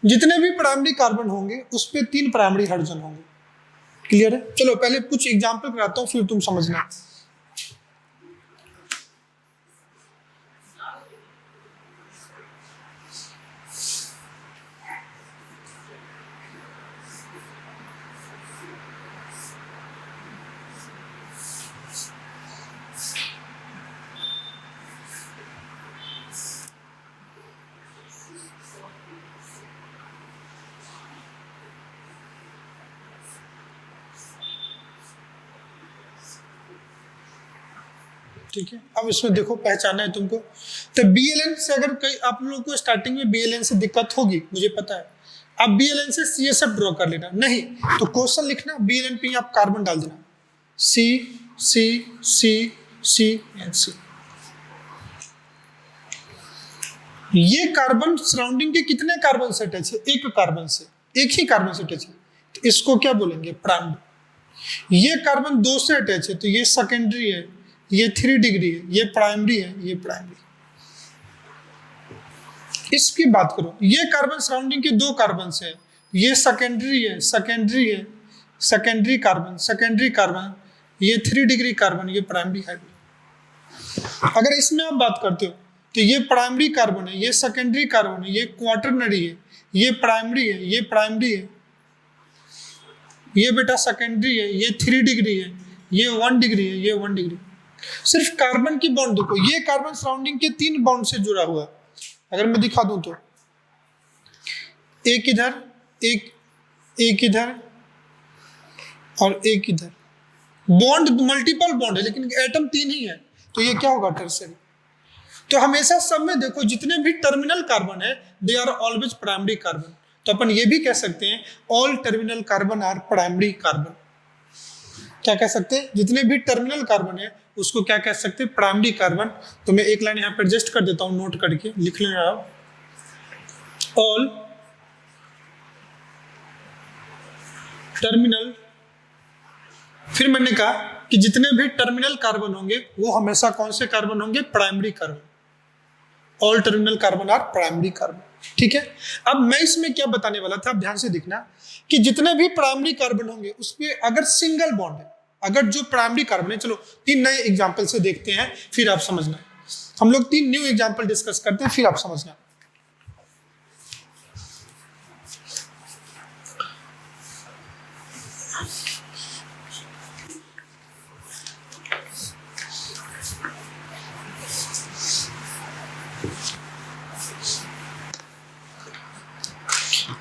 जितने भी प्राइमरी कार्बन होंगे उस पे 3 प्राइमरी हाइड्रोजन होंगे। क्लियर है? चलो पहले कुछ एग्जांपल कराता हूं, फिर तुम समझना। ठीक है, अब इसमें देखो पहचाना है तुमको। तो BLN से अगर कई आप लोगों को स्टार्टिंग में BLN से दिक्कत होगी, मुझे पता है। अब BLN से CSF ड्रॉ कर लेना, नहीं तो क्वेश्चन लिखना BLN पे आप कार्बन डाल देना, C C C C and C। ये कार्बन सराउंडिंग के कितने कार्बन से अटैच है? एक कार्बन से, एक ही कार्बन से अटैच है, तो इसको क्या बोलेंगे? प्राइमरी। ये कार्बन 2 से अटैच है तो ये सेकेंडरी है, ये 3 डिग्री है, ये प्राइमरी है, ये प्राइमरी। इसकी बात करो, ये कार्बन सराउंडिंग के 2 कार्बन से है, ये सेकेंडरी है, सेकेंडरी है, सेकेंडरी कार्बन, ये 3 डिग्री कार्बन, ये प्राइमरी हाइड्रोजन। अगर इसमें आप बात करते हो तो ये प्राइमरी कार्बन है, ये सेकेंडरी कार्बन है, ये क्वाटरनरी है, ये प्राइमरी है, ये प्राइमरी है, ये बेटा सेकेंडरी है, ये 3 डिग्री है, ये 1 डिग्री है, ये 1 डिग्री। सिर्फ कार्बन की बॉन्ड देखो, ये कार्बन सराउंडिंग के 3 बॉन्ड से जुड़ा हुआ है। अगर मैं दिखा दूं तो एक इधर, एक इधर और एक इधर, बॉन्ड मल्टीपल बॉन्ड है लेकिन एटम 3 ही है, तो ये क्या होगा? टर्सरी। तो हमेशा सब में देखो जितने भी टर्मिनल कार्बन है they are always primary carbon. तो अपन ये भी कह सकते हैं all terminal carbon are primary carbon. क्या कह सकते हैं? जितने भी टर्मिनल कार्बन है उसको क्या कह सकते हैं? Primary carbon. तो मैं एक लाइन यहाँ पे एडजस्ट कर देता हूँ, नोट करके लिख लेना आप, ऑल टर्मिनल। फिर मैंने कहा कि जितने भी टर्मिनल कार्बन होंगे वो हमेशा कौन से कार्बन होंगे? Primary carbon. All terminal carbon are primary carbon. ठीक है, अब मैं इसमें क्या बताने वाला था, अब ध्यान से देखना कि जितने भी प्राइमरी कार्बन होंगे उस पर अगर सिंगल बॉन्ड है, अगर जो प्राइमरी कार्बन है, चलो 3 नए एग्जाम्पल से देखते हैं फिर आप समझना। हम लोग 3 न्यू एग्जाम्पल डिस्कस करते हैं फिर आप समझना।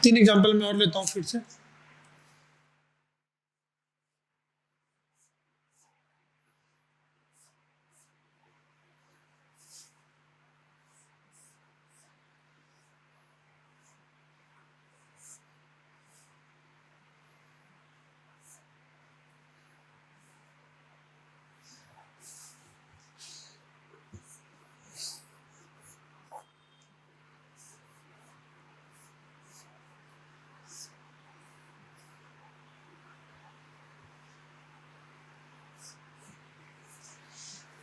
तीन एग्जाम्पल मैं और लेता हूं फिर से।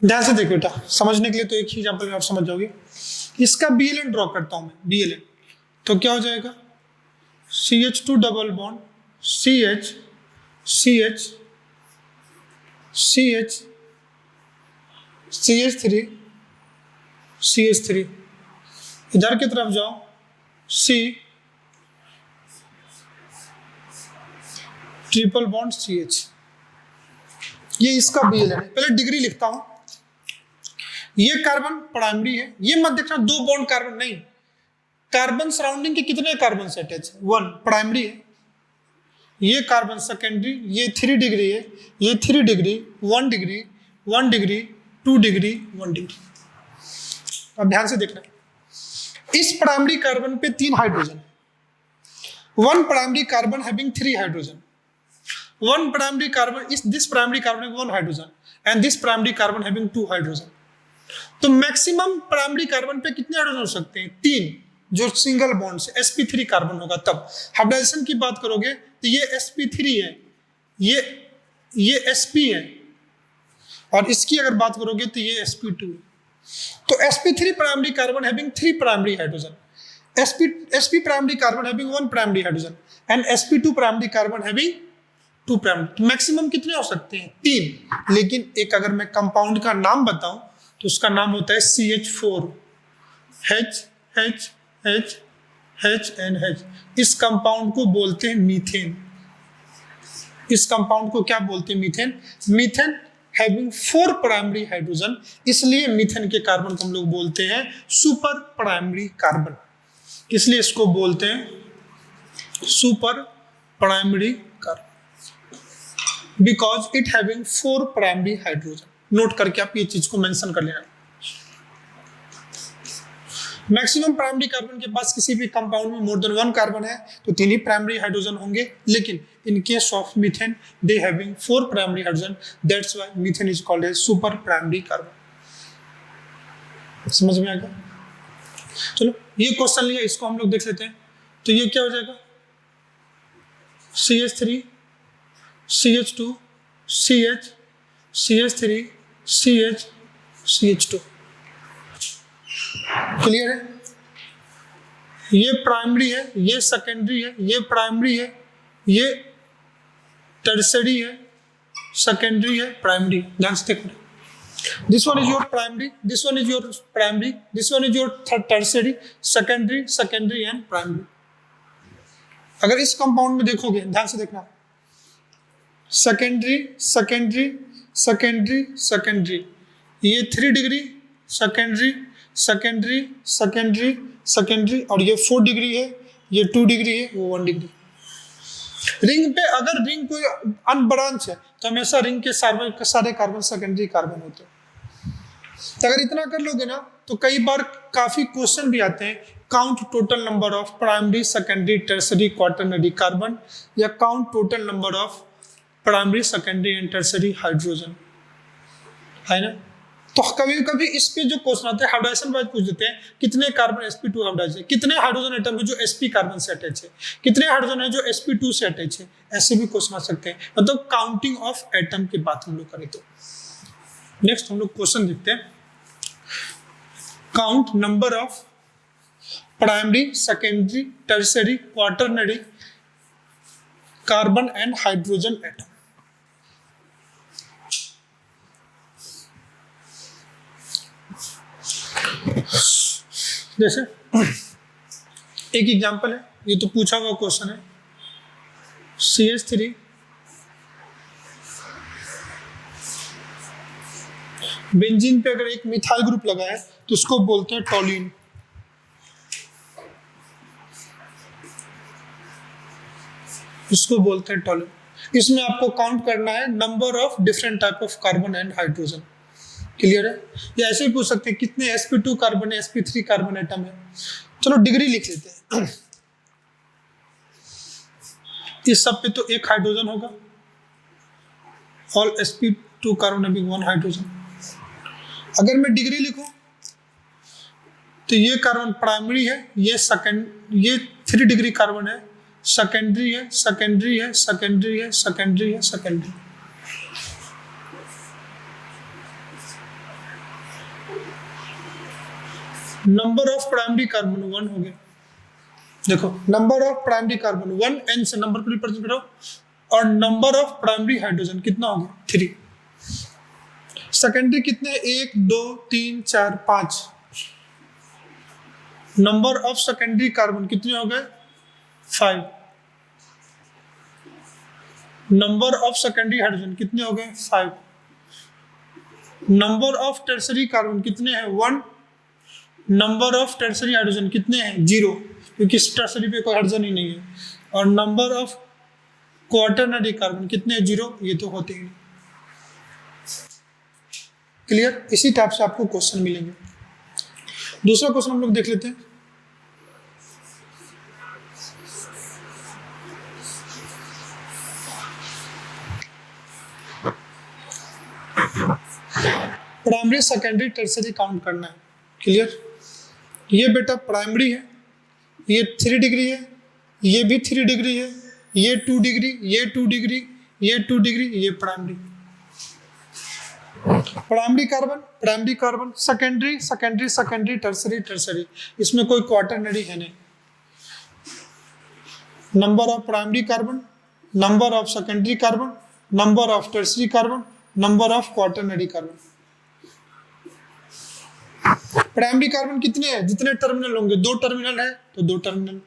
ध्यान से देखो बेटा, समझने के लिए तो एक ही एग्जांपल में आप समझ जाओगे। इसका BLN ड्रॉ करता हूं मैं, BLN तो क्या हो जाएगा? CH2 double bond CH CH CH CH3 CH3। इधर की तरफ जाओ C ट्रिपल बॉन्ड CH। ये इसका BLN है। पहले डिग्री लिखता हूं। ये कार्बन प्राइमरी है, ये मत देखना 2 बॉन्ड कार्बन नहीं, कार्बन सराउंडिंग के कितने कार्बन से अटैच है? 1 प्राइमरी है। ये कार्बन सेकेंडरी, ये 3 डिग्री है, ये 3 degree, 1 degree, 1 degree, 2 degree, 1 degree. अब ध्यान से देखना, इस प्राइमरी कार्बन पे 3 हाइड्रोजन है। 1 primary carbon having 3 hydrogen, 1 primary carbon, this primary carbon having 1 hydrogen and this primary carbon having 2 hydrogen. तो मैक्सिमम प्राइमरी कार्बन पे कितने हाइड्रोजन हो सकते हैं? 3। जो सिंगल बॉन्ड से sp3 कार्बन होगा तब। हाइब्रिडाइजेशन की बात करोगे तो ये sp3 है, ये sp है, और इसकी अगर बात करोगे तो ये sp2 है। तो sp3 primary carbon having 3 primary hydrogen, sp primary carbon having 1 primary hydrogen and sp2 primary carbon having 2 primary. Maximum कितने हो सकते हैं? 3। लेकिन एक अगर मैं कंपाउंड का नाम बताऊं तो उसका नाम होता है CH4, H H H H and H। इस कंपाउंड को बोलते हैं मीथेन। इस कंपाउंड को क्या बोलते हैं? Methane. Methane having 4 primary hydrogen, इसलिए मीथेन के कार्बन को हम लोग बोलते हैं सुपर प्राइमरी कार्बन, इसलिए इसको बोलते हैं super primary carbon because it having 4 primary hydrogen. Note करके आप ये चीज को मेंशन कर लेना। मैक्सिमम प्राइमरी कार्बन के पास किसी भी कंपाउंड में मोर देन 1 कार्बन है तो 3 ही प्राइमरी हाइड्रोजन होंगे, लेकिन in case of methane they having 4 primary hydrogen, that's why methane is called as super primary carbon. समझ में आ गया? चलो ये क्वेश्चन लिया, इसको हम लोग देख लेते हैं। तो ये क्या हो जाएगा? CH3 CH2 CH CH3 CH CH2। Clear है? ये प्राइमरी है, ये सेकेंडरी है, ये प्राइमरी है, ये टर्सरी है, सेकेंडरी है, प्राइमरी। ध्यान से देखो, this one is your primary, this one is your primary, this one is your tertiary, secondary, secondary and primary. अगर इस कंपाउंड में देखोगे, ध्यान से देखना, सेकेंडरी सेकेंडरी सेकेंडरी सेकेंडरी, ये 3 degree, secondary secondary secondary secondary, और ये 4 डिग्री है, ये 2 डिग्री है, वो 1 डिग्री। रिंग पे अगर रिंग कोई अनब्रांच है तो हमेशा रिंग के सारे कार्बन सेकेंडरी कार्बन होते हैं। तो अगर इतना कर लोगे ना तो कई बार काफी क्वेश्चन भी आते हैं, count total number of primary secondary tertiary quaternary carbon, या count total number of primary secondary and tertiary hydrogen, है ना। तो कभी कभी इस पे जो क्वेश्चन आते हैं हाइब्रिडाइजेशन वाइज पूछ देते हैं, कितने कार्बन sp2 हाइब्रिडाइज है, कितने हाइड्रोजन एटम है जो sp कार्बन से अटैच है, कितने हाइड्रोजन है जो sp2 से अटैच है, ऐसे भी क्वेश्चन आ सकते हैं। मतलब काउंटिंग ऑफ एटम की बात हम लोग करें तो। नेक्स्ट हम लोग क्वेश्चन देखते हैं, count number of primary secondary tertiary quaternary carbon and hydrogen atom. जैसे एक एग्जांपल है, ये तो पूछा हुआ क्वेश्चन है, CH3 बेंजीन पे अगर एक मिथाइल ग्रुप लगा है तो उसको बोलते हैं टॉलिन। इसको बोलते हैं टॉलिन। इसमें आपको काउंट करना है number of different type of carbon and hydrogen. Clear है? या ऐसे ही पूछ सकते हैं कितने sp2 कार्बन है, sp3 कार्बन एटम है। चलो डिग्री लिख लेते हैं। इस सब पे तो 1 हाइड्रोजन होगा, all sp2 carbon having 1 hydrogen. अगर मैं डिग्री लिखूं तो ये कार्बन प्राइमरी है, ये 3 डिग्री कार्बन है, सेकेंडरी है, सेकेंडरी है, सेकेंडरी है, सेकेंडरी है, secondary. Number of primary carbon 1 हो गया। देखो number of primary carbon 1 n से नंबर को रिप्रेजेंट करो, और नंबर ऑफ प्राइमरी हाइड्रोजन कितना हो गया? 3। सेकेंडरी कितने? 1 2 3 4 5। नंबर ऑफ सेकेंडरी कार्बन कितने हो गए? 5। नंबर ऑफ सेकेंडरी हाइड्रोजन कितने हो गए? 5। नंबर ऑफ टर्सरी कार्बन कितने हैं? 1। नंबर ऑफ टर्सरी हाइड्रोजन कितने हैं? 0, क्योंकि टर्सरी पे कोई हाइड्रोजन ही नहीं है। और नंबर ऑफ क्वाटरनरी कार्बन कितने हैं? 0, ये तो होते ही नहीं। क्लियर? इसी टाइप से आपको क्वेश्चन मिलेंगे। दूसरा क्वेश्चन हम लोग देख लेते हैं। प्राइमरी सेकेंडरी टर्सरी काउंट करना है। क्लियर? ये बेटा प्राइमरी है, ये 3 डिग्री है, ये भी 3 डिग्री है, ये 2 डिग्री, ये 2 डिग्री, ये 2 डिग्री, ये प्राइमरी कार्बन, सेकेंडरी, टर्सरी। इसमें कोई क्वाटरनरी है नहीं। Number of primary carbon, number of secondary carbon, number of tertiary carbon, number of quaternary carbon. Primary carbon कितने हैं? जितने टर्मिनल होंगे, 2 टर्मिनल है तो 2 terminal.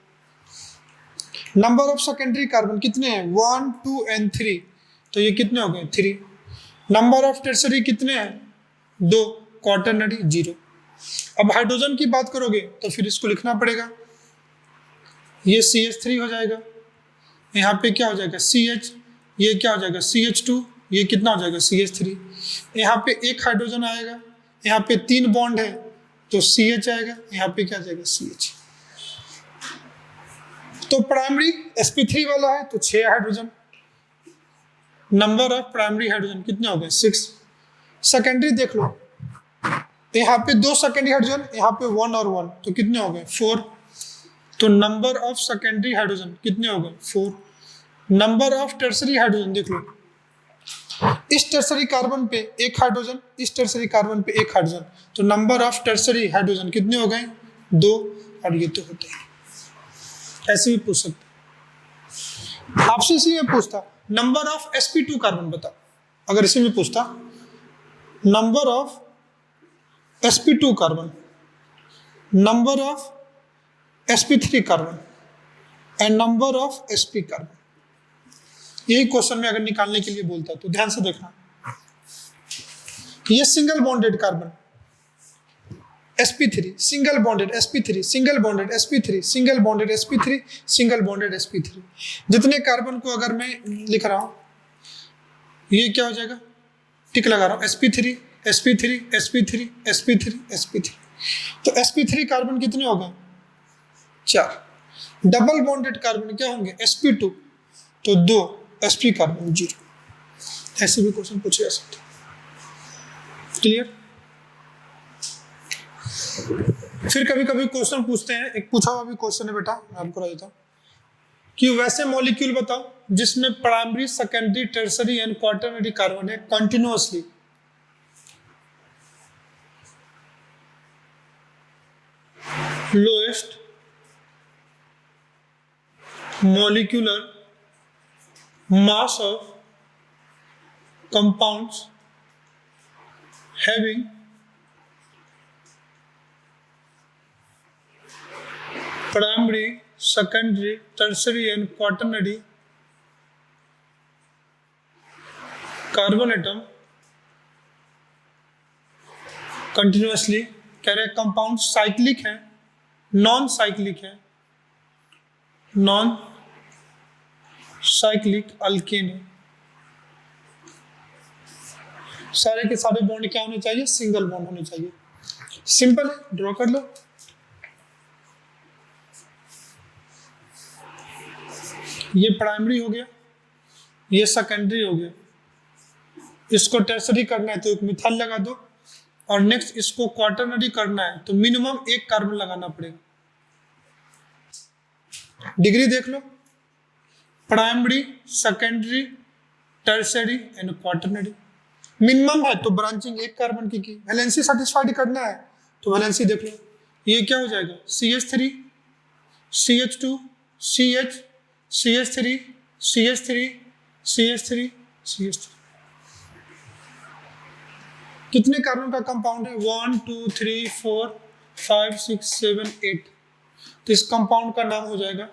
Number of secondary carbon कितने हैं? 1, 2 एंड 3, तो ये कितने हो गए? 3। नंबर ऑफ टर्सरी कितने हैं? 2, क्वाटरनरी 0। अब हाइड्रोजन की बात करोगे तो फिर इसको लिखना पड़ेगा, ये CH3 हो जाएगा, यहाँ पे क्या हो जाएगा? CH, ये क्या हो जाएगा? CH2, ये कितना हो जाएगा? CH3। यहाँ पे एक हाइड्रोजन आएगा, यहाँ पे 3 बॉन्ड है तो CH आएगा, यहाँ पे क्या जाएगा? CH। तो प्राइमरी sp3 वाला है तो 6 hydrogen. Number of primary hydrogen कितने हो गए? 6। सेकेंडरी देख लो, यहाँ पे 2 सेकेंडरी हाइड्रोजन, यहाँ पे 1 और 1, तो कितने हो गए? 4। तो नंबर ऑफ सेकेंडरी हाइड्रोजन कितने हो गए? 4। नंबर ऑफ टर्सरी हाइड्रोजन देख लो, इस टर्सरी कार्बन पे एक हाइड्रोजन, इस टर्सरी कार्बन पे एक हाइड्रोजन, तो नंबर ऑफ टर्सरी हाइड्रोजन कितने हो गए? 2, और ये तो होते ही। ऐसे भी पूछ सकते। आपसे इसी में पूछता नंबर ऑफ sp2 कार्बन बताओ, अगर इसी में पूछता number of sp2 carbon, number of sp3 carbon and number of sp carbon, यही क्वेश्चन में अगर निकालने के लिए बोलता तो ध्यान से देखना। ये single bonded carbon sp3, single bonded sp3, single bonded sp3, single bonded sp3, single bonded sp3, जितने कार्बन को अगर मैं लिख रहा हूं, ये क्या हो जाएगा? टिक लगा रहा हूं, sp3, sp3, sp3, sp3, sp3, तो sp3 कार्बन कितने हो गए? 4। डबल बॉन्डेड कार्बन क्या होंगे? sp2, तो 2, sp कार्बन 0। ऐसे भी क्वेश्चन पूछे जा सकते। क्लियर? फिर कभी कभी क्वेश्चन पूछते हैं, एक पूछा हुआ भी क्वेश्चन है बेटा, मैं आपको बता देता हूं कि वैसे मॉलिक्यूल बताओ जिसमें primary, secondary, tertiary and quaternary carbon है continuously. Lowest molecular mass of compounds having primary, secondary, tertiary and quaternary carbon atom continuously। कह रहे कंपाउंड साइक्लिक है, नॉन साइक्लिक है, नॉन साइक्लिक अल्केन है। सारे के सारे बॉन्ड क्या होने चाहिए? सिंगल बॉन्ड होने चाहिए। सिंपल है, ड्रॉ कर लो। ये प्राइमरी हो गया, ये सेकेंडरी हो गया, इसको टर्सरी करना है तो एक मिथाइल लगा दो, और नेक्स्ट इसको क्वाटरनरी करना है तो मिनिमम एक कार्बन लगाना पड़ेगा। डिग्री देख लो, primary, secondary, tertiary and quaternary. Minimum है तो ब्रांचिंग एक कार्बन की वैलेंसी सेटिस्फाइड करना है तो वैलेंसी देख लो, ये क्या हो जाएगा? CH3, CH2, CH, CH3, CH3, CH3, CH3। कितने कार्बन का कंपाउंड है? 1, 2, 3, 4, 5, 6, 7, 8। तो इस कंपाउंड का नाम हो जाएगा,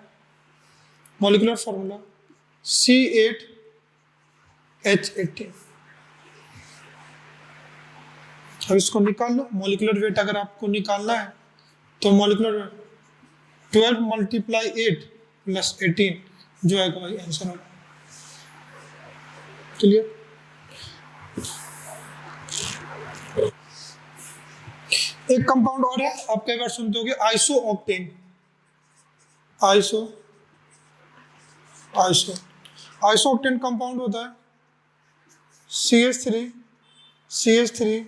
मॉलिक्यूलर फॉर्मूला C8H18। अब इसको निकाल लो, मॉलिक्यूलर वेट अगर आपको निकालना है तो मॉलिक्यूलर वेट 12 × 8 + 18 जो आएगा वही आंसर होगा। क्लियर? एक कंपाउंड और है, आप कई बार सुनते होंगे, आइसोऑक्टेन। आइसोऑक्टेन कंपाउंड होता है CH3, CH3,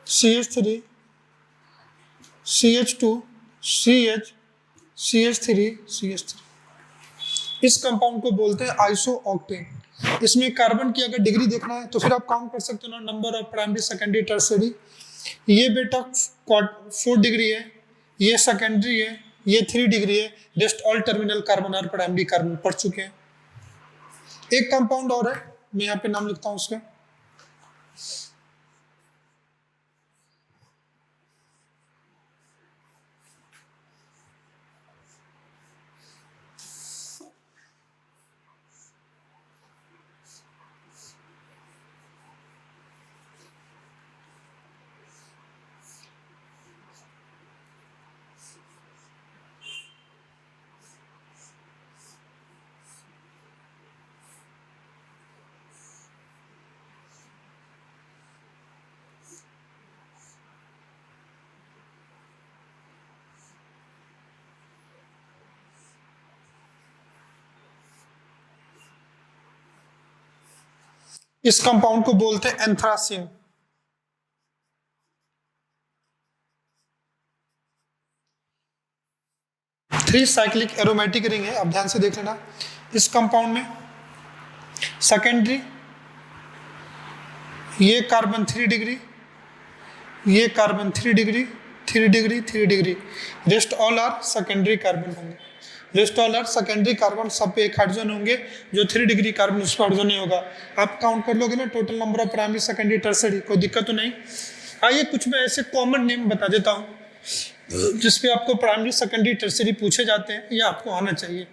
CH3, CH2, CH, CH3 इस कंपाउंड को बोलते हैं आइसोऑक्टेन। इसमें कार्बन की अगर डिग्री देखना है तो फिर आप काउंट कर सकते हो ना, number of primary secondary tertiary. ये बेटा 4 डिग्री है, ये सेकेंडरी है, ये 3 डिग्री है। रेस्ट ऑल टर्मिनल कार्बन और प्राइमरी कार्बन पढ़ चुके हैं। एक कंपाउंड और है, मैं यहाँ पे नाम लिखता हूँ उसका, इस कंपाउंड को बोलते हैं anthracene. Three cyclic aromatic ring है, अब ध्यान से देख लेना। इस कंपाउंड में सेकेंडरी, ये कार्बन 3 डिग्री, ये carbon 3 degree, 3 degree, 3 degree. Rest all are secondary carbon होंगे। Rest all are secondary carbon, सब पे एक हाइड्रोजन होंगे। जो 3 डिग्री कार्बन उस पर हाइड्रोजन नहीं होगा। आप काउंट कर लोगे ना total number of primary secondary tertiary, कोई दिक्कत तो नहीं। आइए कुछ मैं ऐसे कॉमन नेम बता देता हूँ जिसपे आपको प्राइमरी सेकेंडरी टर्सरी पूछे जाते हैं, ये आपको आना चाहिए।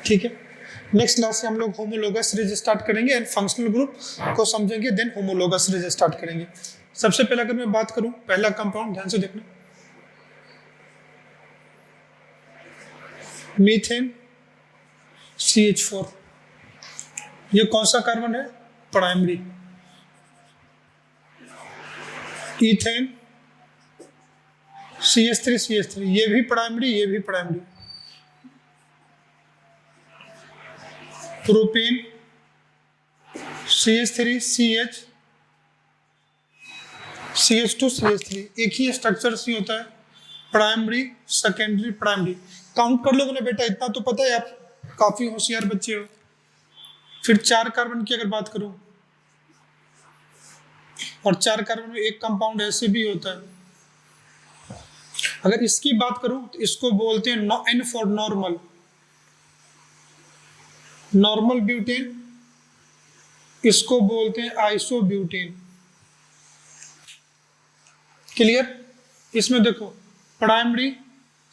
ठीक है, नेक्स्ट क्लास से हम लोग होमोलोगस रिज स्टार्ट करेंगे एंड फंक्शनल ग्रुप को समझेंगे, देन होमोलोगस रिज स्टार्ट करेंगे। सबसे पहले अगर मैं बात करूं पहला कंपाउंड, ध्यान से देखना, मीथेन CH4। ये कौन सा कार्बन है? प्राइमरी। इथेन CH3 ये भी प्राइमरी, ये भी प्राइमरी। प्रोपेन CH3CH CH2CH3, एक ही स्ट्रक्चर सी होता है, प्राइमरी सेकेंडरी प्राइमरी। काउंट कर लोगे ना बेटा, इतना तो पता है, आप काफी होशियार बच्चे हो। फिर 4 कार्बन की अगर बात करूं, और 4 कार्बन में एक कंपाउंड ऐसे भी होता है। अगर इसकी बात करूं तो इसको बोलते हैं N for normal, normal butane. इसको बोलते हैं आइसोब्यूटेन। क्लियर? इसमें देखो primary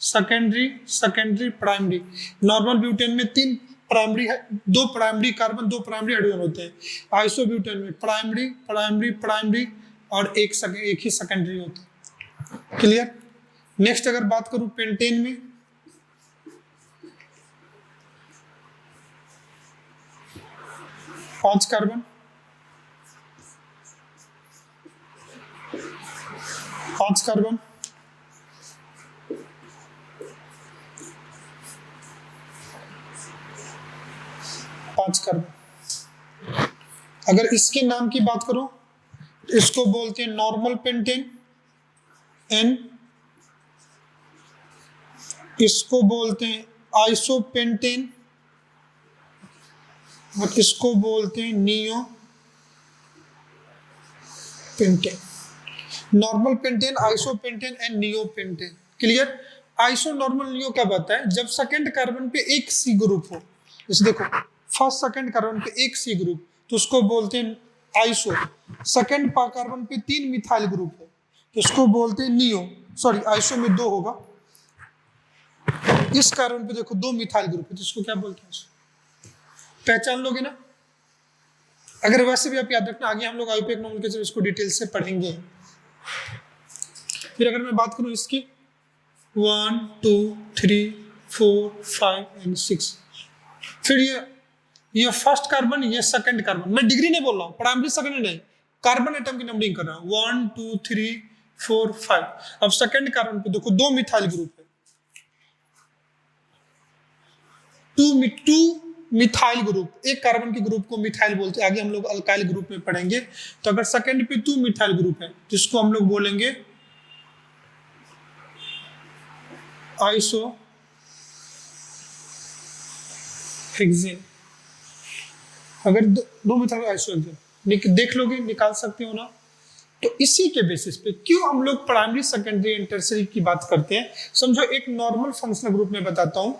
secondary secondary primary. Normal butane में 3 प्राइमरी है, 2 प्राइमरी कार्बन, 2 प्राइमरी हाइड्रोजन होते हैं। आइसोब्यूटेन में प्राइमरी प्राइमरी प्राइमरी और एक ही सेकेंडरी होता है। क्लियर? नेक्स्ट अगर बात करूं पेंटेन में, पांच कार्बन, 5 कार्बन, 5 कार्बन। अगर इसके नाम की बात करो, इसको बोलते हैं नॉर्मल पेंटेन N, इसको बोलते हैं आइसोपेंटेन और इसको बोलते हैं neo pentane. Normal pentane, isopentane and neo pentane. Clear? Iso normal neo कब आता है? जब सेकंड कार्बन पे एक C ग्रुप हो। जैसे देखो फर्स्ट सेकंड कार्बन पे एक C ग्रुप, तो उसको बोलते हैं आइसो। सेकंड कार्बन पे 3 मिथाइल ग्रुप है तो उसको बोलते हैं नियो। सॉरी, आइसो में 2 होगा। इस कार्बन पे देखो 2 मिथाइल ग्रुप है तो इसको क्या बोलते हैं? पहचान लोगे ना? अगर वैसे भी आप याद रखना, आगे हम लोग आईयूपीएक नोमेनक्लेचर इसको डिटेल से पढ़ेंगे। फिर अगर मैं बात करूं इसकी 1 2 3 4 5 एंड 6, फिर ये फर्स्ट कार्बन, ये सेकंड कार्बन। मैं डिग्री नहीं बोल रहा हूँ, प्राइमरी सेकंड नहीं, कार्बन एटम की नंबरिंग कर रहा हूँ। 1 2 3 4 5। अब सेकंड कार्बन पे देखो 2 मिथाइल ग्रुप है, 2 मिथाइल ग्रुप। एक कार्बन के ग्रुप को मिथाइल बोलते हैं, आगे हम लोग अल्काइल ग्रुप में पढ़ेंगे। तो अगर सेकंड पे 2 मिथाइल ग्रुप है तो इसको हम लोग बोलेंगे आइसो हेक्सेन, अगर दो मिथाइल आइसो हेक्सेन देख लोगे, निकाल सकते हो ना। तो इसी के बेसिस पे क्यों हम लोग प्राइमरी सेकेंडरी एंड टर्शियरी की बात करते हैं। समझो एक नॉर्मल फंक्शनल ग्रुप में बताता हूं,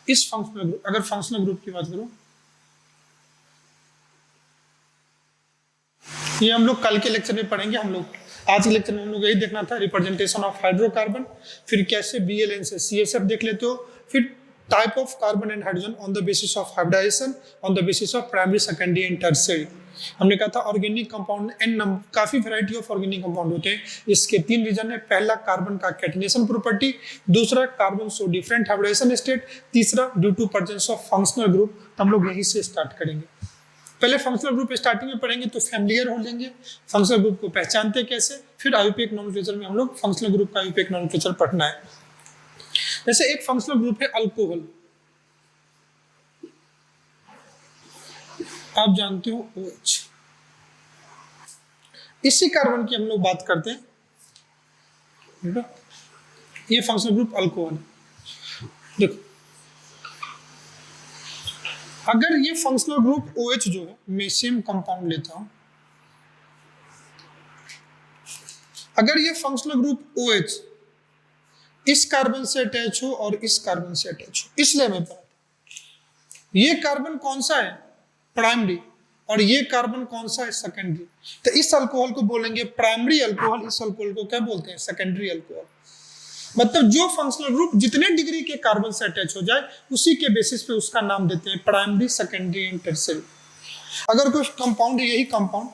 इस फंक्शनल ग्रुप, अगर फंक्शनल ग्रुप की बात करूं, ये हम लोग कल के लेक्चर में पढ़ेंगे। हम लोग आज के लेक्चर में हम लोग यही देखना था, रिप्रेजेंटेशन ऑफ हाइड्रोकार्बन, फिर कैसे BLN से CSF देख लेते हो, फिर type of carbon and hydrogen on the basis of hybridisation, on the basis of primary secondary and tertiary. हमने कहा था ऑर्गेनिक कंपाउंड एंड काफी वैरायटी ऑफ ऑर्गेनिक कंपाउंड होते हैं। इसके 3 रीजन है, पहला कार्बन का कैटिनेशन प्रॉपर्टी, दूसरा carbon show different hybridization state, तीसरा due to presence of functional group. तो हम लोग यहीं से स्टार्ट करेंगे। पहले फंक्शनल ग्रुप स्टार्टिंग में पढ़ेंगे तो फैमिलियर हो लेंगे, फंक्शनल ग्रुप को पहचानते कैसे, फिर आयुपेक नॉमेनक्लेचर में हम लोग फंक्शनल ग्रुप का आयुपेक नॉमेनक्लेचर पढ़ना है। जैसे एक फंक्शनल ग्रुप है अल्कोहल, आप जानते हो OH, इसी कार्बन की हम लोग बात करते हैं, ये फंक्शनल ग्रुप अल्कोहल। देखो अगर ये फंक्शनल ग्रुप OH जो है, मैं सेम कंपाउंड लेता हूं, अगर ये फंक्शनल ग्रुप OH इस कार्बन से अटैच हो और इस कार्बन से अटैच हो, इसलिए मैं पढ़ा, ये कार्बन कौन सा है, प्राइमरी, और ये कार्बन कौन सा है, सेकेंडरी। तो इस अल्कोहल को बोलेंगे प्राइमरी अल्कोहल, इस अल्कोहल को क्या बोलते हैं, सेकेंडरी अल्कोहल। मतलब जो फंक्शनल ग्रुप जितने डिग्री के कार्बन से अटैच हो जाए उसी के बेसिस पे उसका नाम देते हैं प्राइमरी सेकेंडरी एंड टर्शियरी। अगर कोई कंपाउंड है, यही कंपाउंड,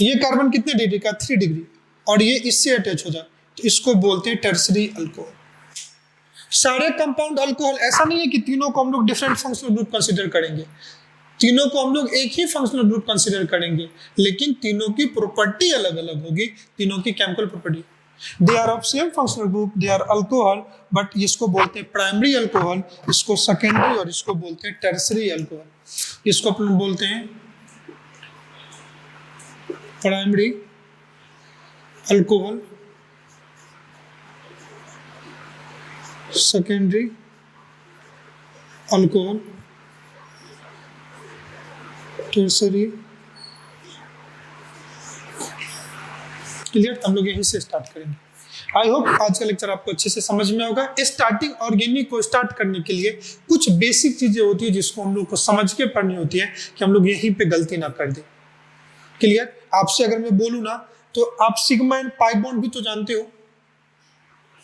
ये कार्बन कितने डिग्री का, 3 डिग्री, और ये इससे अटैच हो जाए तो इसको बोलते हैं टर्शियरी अल्कोहल। सारे कंपाउंड अल्कोहल, ऐसा नहीं है कि तीनों को हम लोग डिफरेंट फंक्शनल ग्रुप कंसीडर करेंगे, तीनों को हम लोग एक ही फंक्शनल ग्रुप कंसीडर करेंगे, लेकिन तीनों की प्रॉपर्टी अलग अलग होगी, तीनों की chemical property. They are of same functional group, they are alcohol, but इसको बोलते हैं प्राइमरी अल्कोहल, इसको सेकेंडरी, और इसको बोलते हैं टर्शियरी अल्कोहल। इसको अपन बोलते हैं primary alcohol, secondary alcohol, tertiary. Clear? हम लोग यहीं से स्टार्ट करेंगे। आई होप आज का लेक्चर आपको अच्छे से समझ में होगा। स्टार्टिंग ऑर्गेनिक को स्टार्ट करने के लिए कुछ बेसिक चीजें होती है जिसको हम लोग को समझ के पढ़नी होती है कि हम लोग यहीं पे गलती ना कर दें। क्लियर? आपसे अगर मैं बोलूँ ना तो आप सिग्मा एंड पाई बॉन्ड भी तो जानते हो,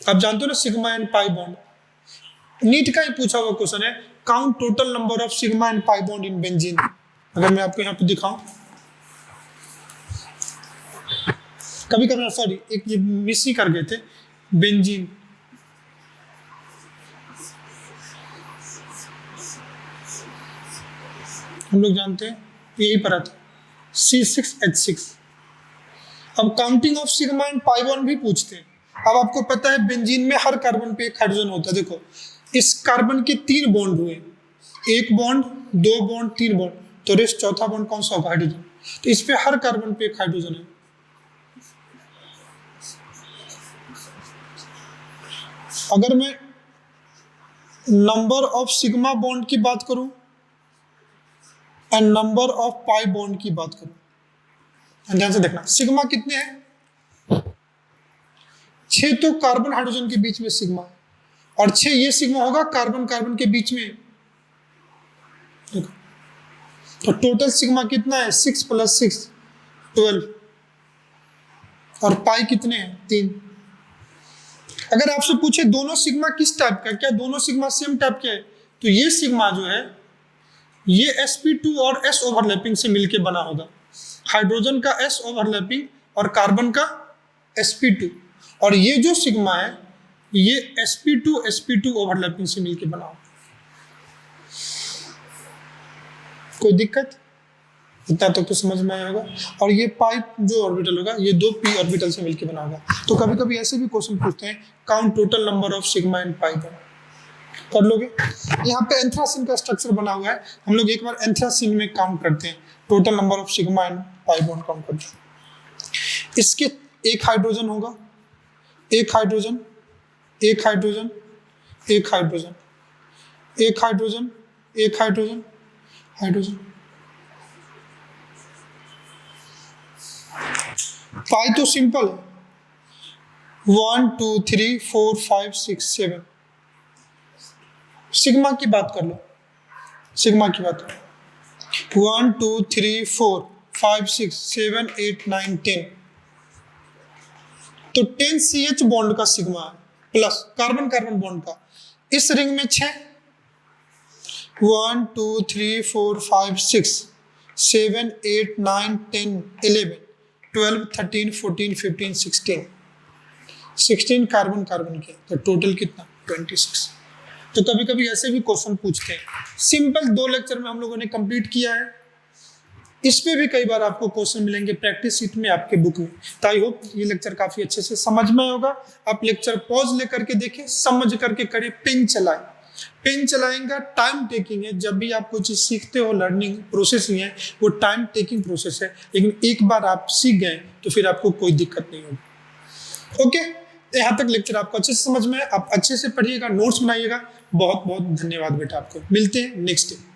आप जानते हो ना sigma and pi bond. NEET का ही पूछा हुआ क्वेश्चन है, count total number of sigma and pi bond in benzene. अगर मैं आपको यहाँ पे दिखाऊं, कभी कभी सॉरी एक ये मिस ही कर गए थे, बेंजीन, हम लोग जानते हैं यही पढ़ा था, C6H6। अब counting of sigma and pi bond भी पूछते हैं। अब आपको पता है बेंजीन में हर कार्बन पे एक हाइड्रोजन होता है। देखो इस कार्बन के 3 बॉन्ड हुए, 1 बॉन्ड, 2 बॉन्ड, 3 बॉन्ड, तो रेस्ट चौथा बॉन्ड कौन सा होगा, हाइड्रोजन। तो इस पे हर कार्बन पे एक हाइड्रोजन है। अगर मैं नंबर ऑफ सिग्मा बॉन्ड की बात करूं and number of pi bond की बात करूं, ध्यान से देखना, सिग्मा कितने हैं, 6 तो कार्बन हाइड्रोजन के बीच में सिग्मा, और 6 ये सिग्मा होगा कार्बन कार्बन के बीच में। देखो तो टोटल सिग्मा कितना है, 6 + 6 12, और पाई कितने हैं, 3। अगर आपसे पूछे दोनों सिग्मा किस टाइप का, क्या दोनों सिग्मा सेम टाइप के है, तो ये सिग्मा जो है ये sp2 और s ओवरलैपिंग से मिलके बना होगा। हाइड्रोजन का s ओवरलैपिंग और कार्बन का sp2, और ये जो सिग्मा है ये sp2 ओवरलैपिंग से मिलके बना होगा। कोई दिक्कत? इतना तक तो समझ में आया होगा। और ये पाइप जो ऑर्बिटल होगा ये 2 p ऑर्बिटल से मिलके बना होगा। तो कभी कभी ऐसे भी क्वेश्चन पूछते हैं, count total number of sigma and pi bond. कर लोगे। यहाँ पे एंथ्रासीन का स्ट्रक्चर बना हुआ है, हम लोग एक बार एंथ्रासीन में काउंट करते हैं, total number of sigma and pi bond count करते हैं। इसके एक हाइड्रोजन होगा, एक हाइड्रोजन, एक हाइड्रोजन, एक हाइड्रोजन, एक हाइड्रोजन, एक हाइड्रोजन, हाइड्रोजन। पाई तो सिंपल है, 1 2 3 4 5 6 7। सिग्मा की बात कर लो, सिग्मा की बात करो, 1 2 3 4 5 6 7 8 9 10। तो 10 CH बॉन्ड का सिग्मा है प्लस कार्बन कार्बन बॉन्ड का, इस रिंग में 6, 1 2 3 4 5 6 7 8 9 10 11 12 13 14 15 16 16 कार्बन कार्बन के, तो टोटल कितना 26। तो कभी कभी ऐसे भी क्वेश्चन पूछते हैं। सिंपल 2 लेक्चर में हम लोगों ने कंप्लीट किया है, इस पे भी कई बार आपको क्वेश्चन मिलेंगे प्रैक्टिस शीट में, आपके बुक में। तो आई होप ये लेक्चर काफी अच्छे से समझ में होगा। आप लेक्चर पॉज लेकर के देखें, समझ करके करें, पेन चलाएं। पेन चलाएंगे टाइम टेकिंग है, जब भी आप कोई चीज सीखते हो लर्निंग प्रोसेस ही है, वो टाइम टेकिंग प्रोसेस है, लेकिन एक बार आप सीख गए तो फिर आपको कोई दिक्कत नहीं होगी। ओके, यहाँ तक लेक्चर आपको अच्छे से समझ में है, आप अच्छे से पढ़िएगा, नोट्स बनाइएगा। बहुत बहुत धन्यवाद बेटा, आपको मिलते हैं नेक्स्ट डे।